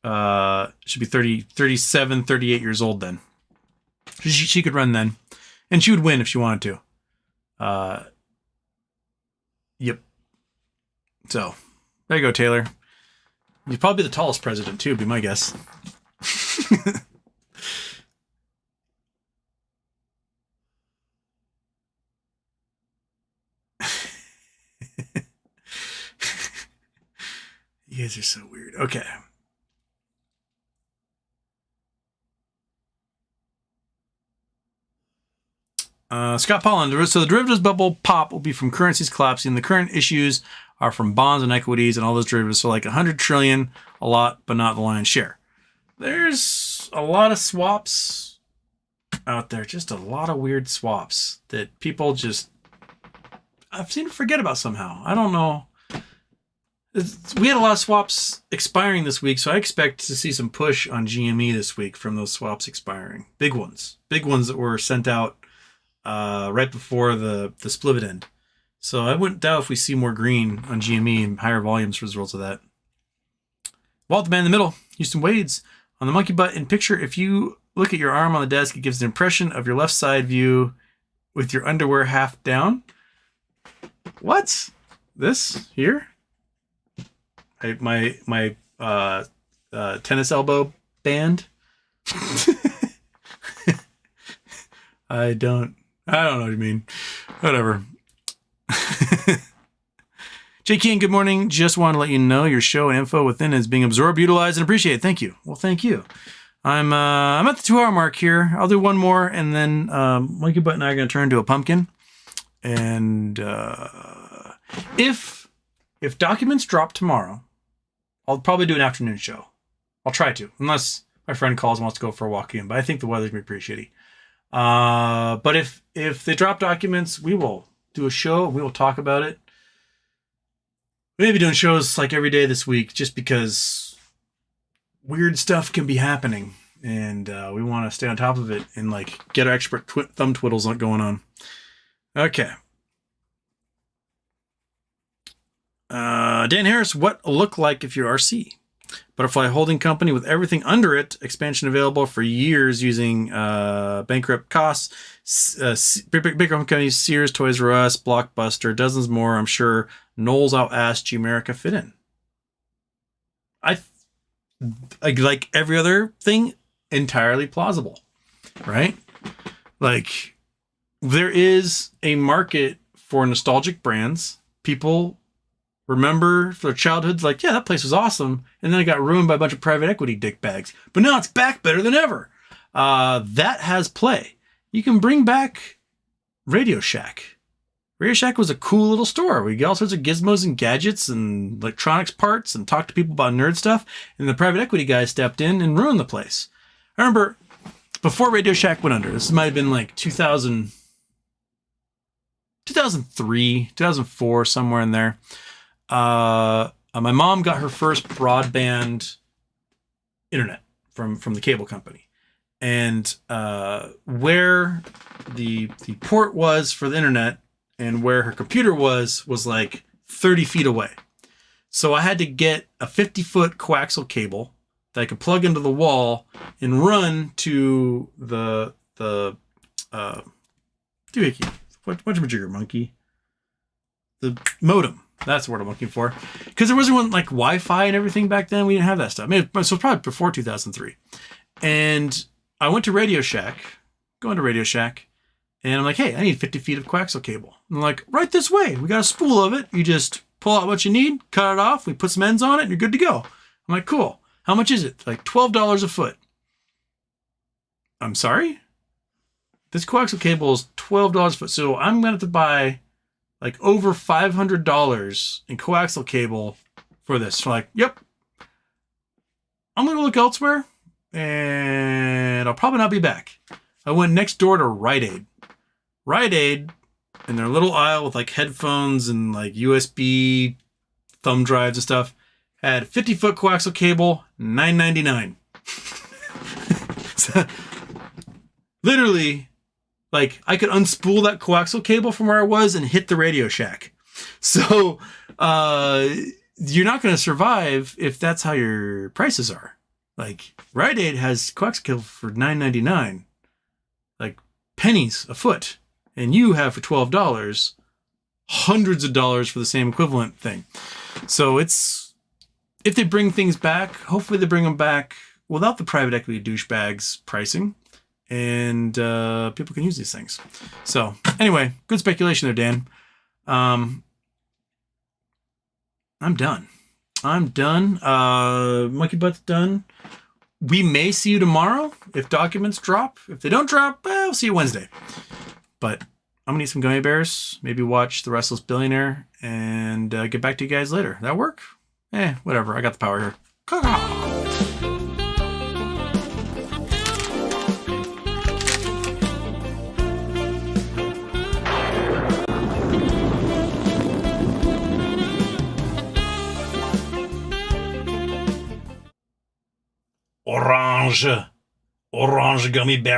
She'll be 37, 38 years old then. She could run then. And she would win if she wanted to. Yep. So, there you go, Taylor. You'd probably be the tallest president, too, be my guess. You guys are so weird. Okay. Scott Pollan, so the derivatives bubble pop will be from currencies collapsing. The current issues are from bonds and equities and all those derivatives. So like 100 trillion, a lot, but not the lion's share. There's a lot of swaps out there, just a lot of weird swaps that people just, I've seen forget about somehow. I don't know. We had a lot of swaps expiring this week, so I expect to see some push on GME this week from those swaps expiring. Big ones that were sent out right before the split end. So I wouldn't doubt if we see more green on GME and higher volumes as a result of that. Walt the man in the middle, Houston Wades. On the monkey butt in picture, if you look at your arm on the desk, it gives an impression of your left side view with your underwear half down. What? This here? My tennis elbow band. I don't know what you mean. Whatever. J. King, good morning. Just want to let you know your show and info within is being absorbed, utilized, and appreciated. Thank you. Well, thank you. I'm at the 2-hour mark here. I'll do one more, and then Monkey Butt and I are going to turn into a pumpkin. And if documents drop tomorrow, I'll probably do an afternoon show. I'll try to, unless my friend calls and wants to go for a walk in. But I think the weather's going to be pretty shitty. But if they drop documents, we will do a show. We will talk about it. We may be doing shows like every day this week just because weird stuff can be happening. And we want to stay on top of it and like get our expert thumb twiddles going on. Okay. Dan Harris, what look like if you're RC? Butterfly holding company with everything under it. Expansion available for years using bankrupt costs. Big companies, Sears, Toys R Us, Blockbuster, dozens more. I'm sure Knowles out-asked G-America fit in. I like every other thing, entirely plausible, right? Like there is a market for nostalgic brands. People remember their childhoods like, yeah, that place was awesome. And then it got ruined by a bunch of private equity dickbags. But now it's back better than ever. That has play. You can bring back Radio Shack. Radio Shack was a cool little store. We get all sorts of gizmos and gadgets and electronics parts and talk to people about nerd stuff. And the private equity guy stepped in and ruined the place. I remember before Radio Shack went under, this might have been like 2003, 2004, somewhere in there. My mom got her first broadband internet from the cable company, and where the port was for the internet and where her computer was like 30 feet away. So I had to get a 50-foot coaxial cable that I could plug into the wall and run to the doohickey. What's a jigger monkey? The modem. That's the word I'm looking for. Because there wasn't like Wi-Fi and everything back then. We didn't have that stuff. I mean, so it was probably before 2003. And I went to Radio Shack, and I'm like, hey, I need 50 feet of coaxial cable. And they're like, right this way. We got a spool of it. You just pull out what you need, cut it off. We put some ends on it, and you're good to go. I'm like, cool. How much is it? Like $12 a foot. I'm sorry? This coaxial cable is $12 a foot. So I'm going to have to buy like over $500 in coaxial cable for this. So like, yep. I'm going to look elsewhere and I'll probably not be back. I went next door to Rite Aid. Rite Aid in their little aisle with like headphones and like USB thumb drives and stuff had 50-foot coaxial cable, $9.99. So, literally, like I could unspool that coaxial cable from where I was and hit the Radio Shack. So you're not going to survive if that's how your prices are. Like Rite Aid has coaxial cable for $9.99, like pennies a foot, and you have for $12 hundreds of dollars for the same equivalent thing. So it's, if they bring things back, hopefully they bring them back without the private equity douchebags pricing, and people can use these things. So anyway, good speculation there, Dan. I'm done. I'm done. Monkey Butt's done. We may see you tomorrow if documents drop. If they don't drop, well, we'll see you Wednesday. But I'm gonna eat some gummy bears, maybe watch The Restless Billionaire, and get back to you guys later. That work? Whatever. I got the power here. Orange gummy bear.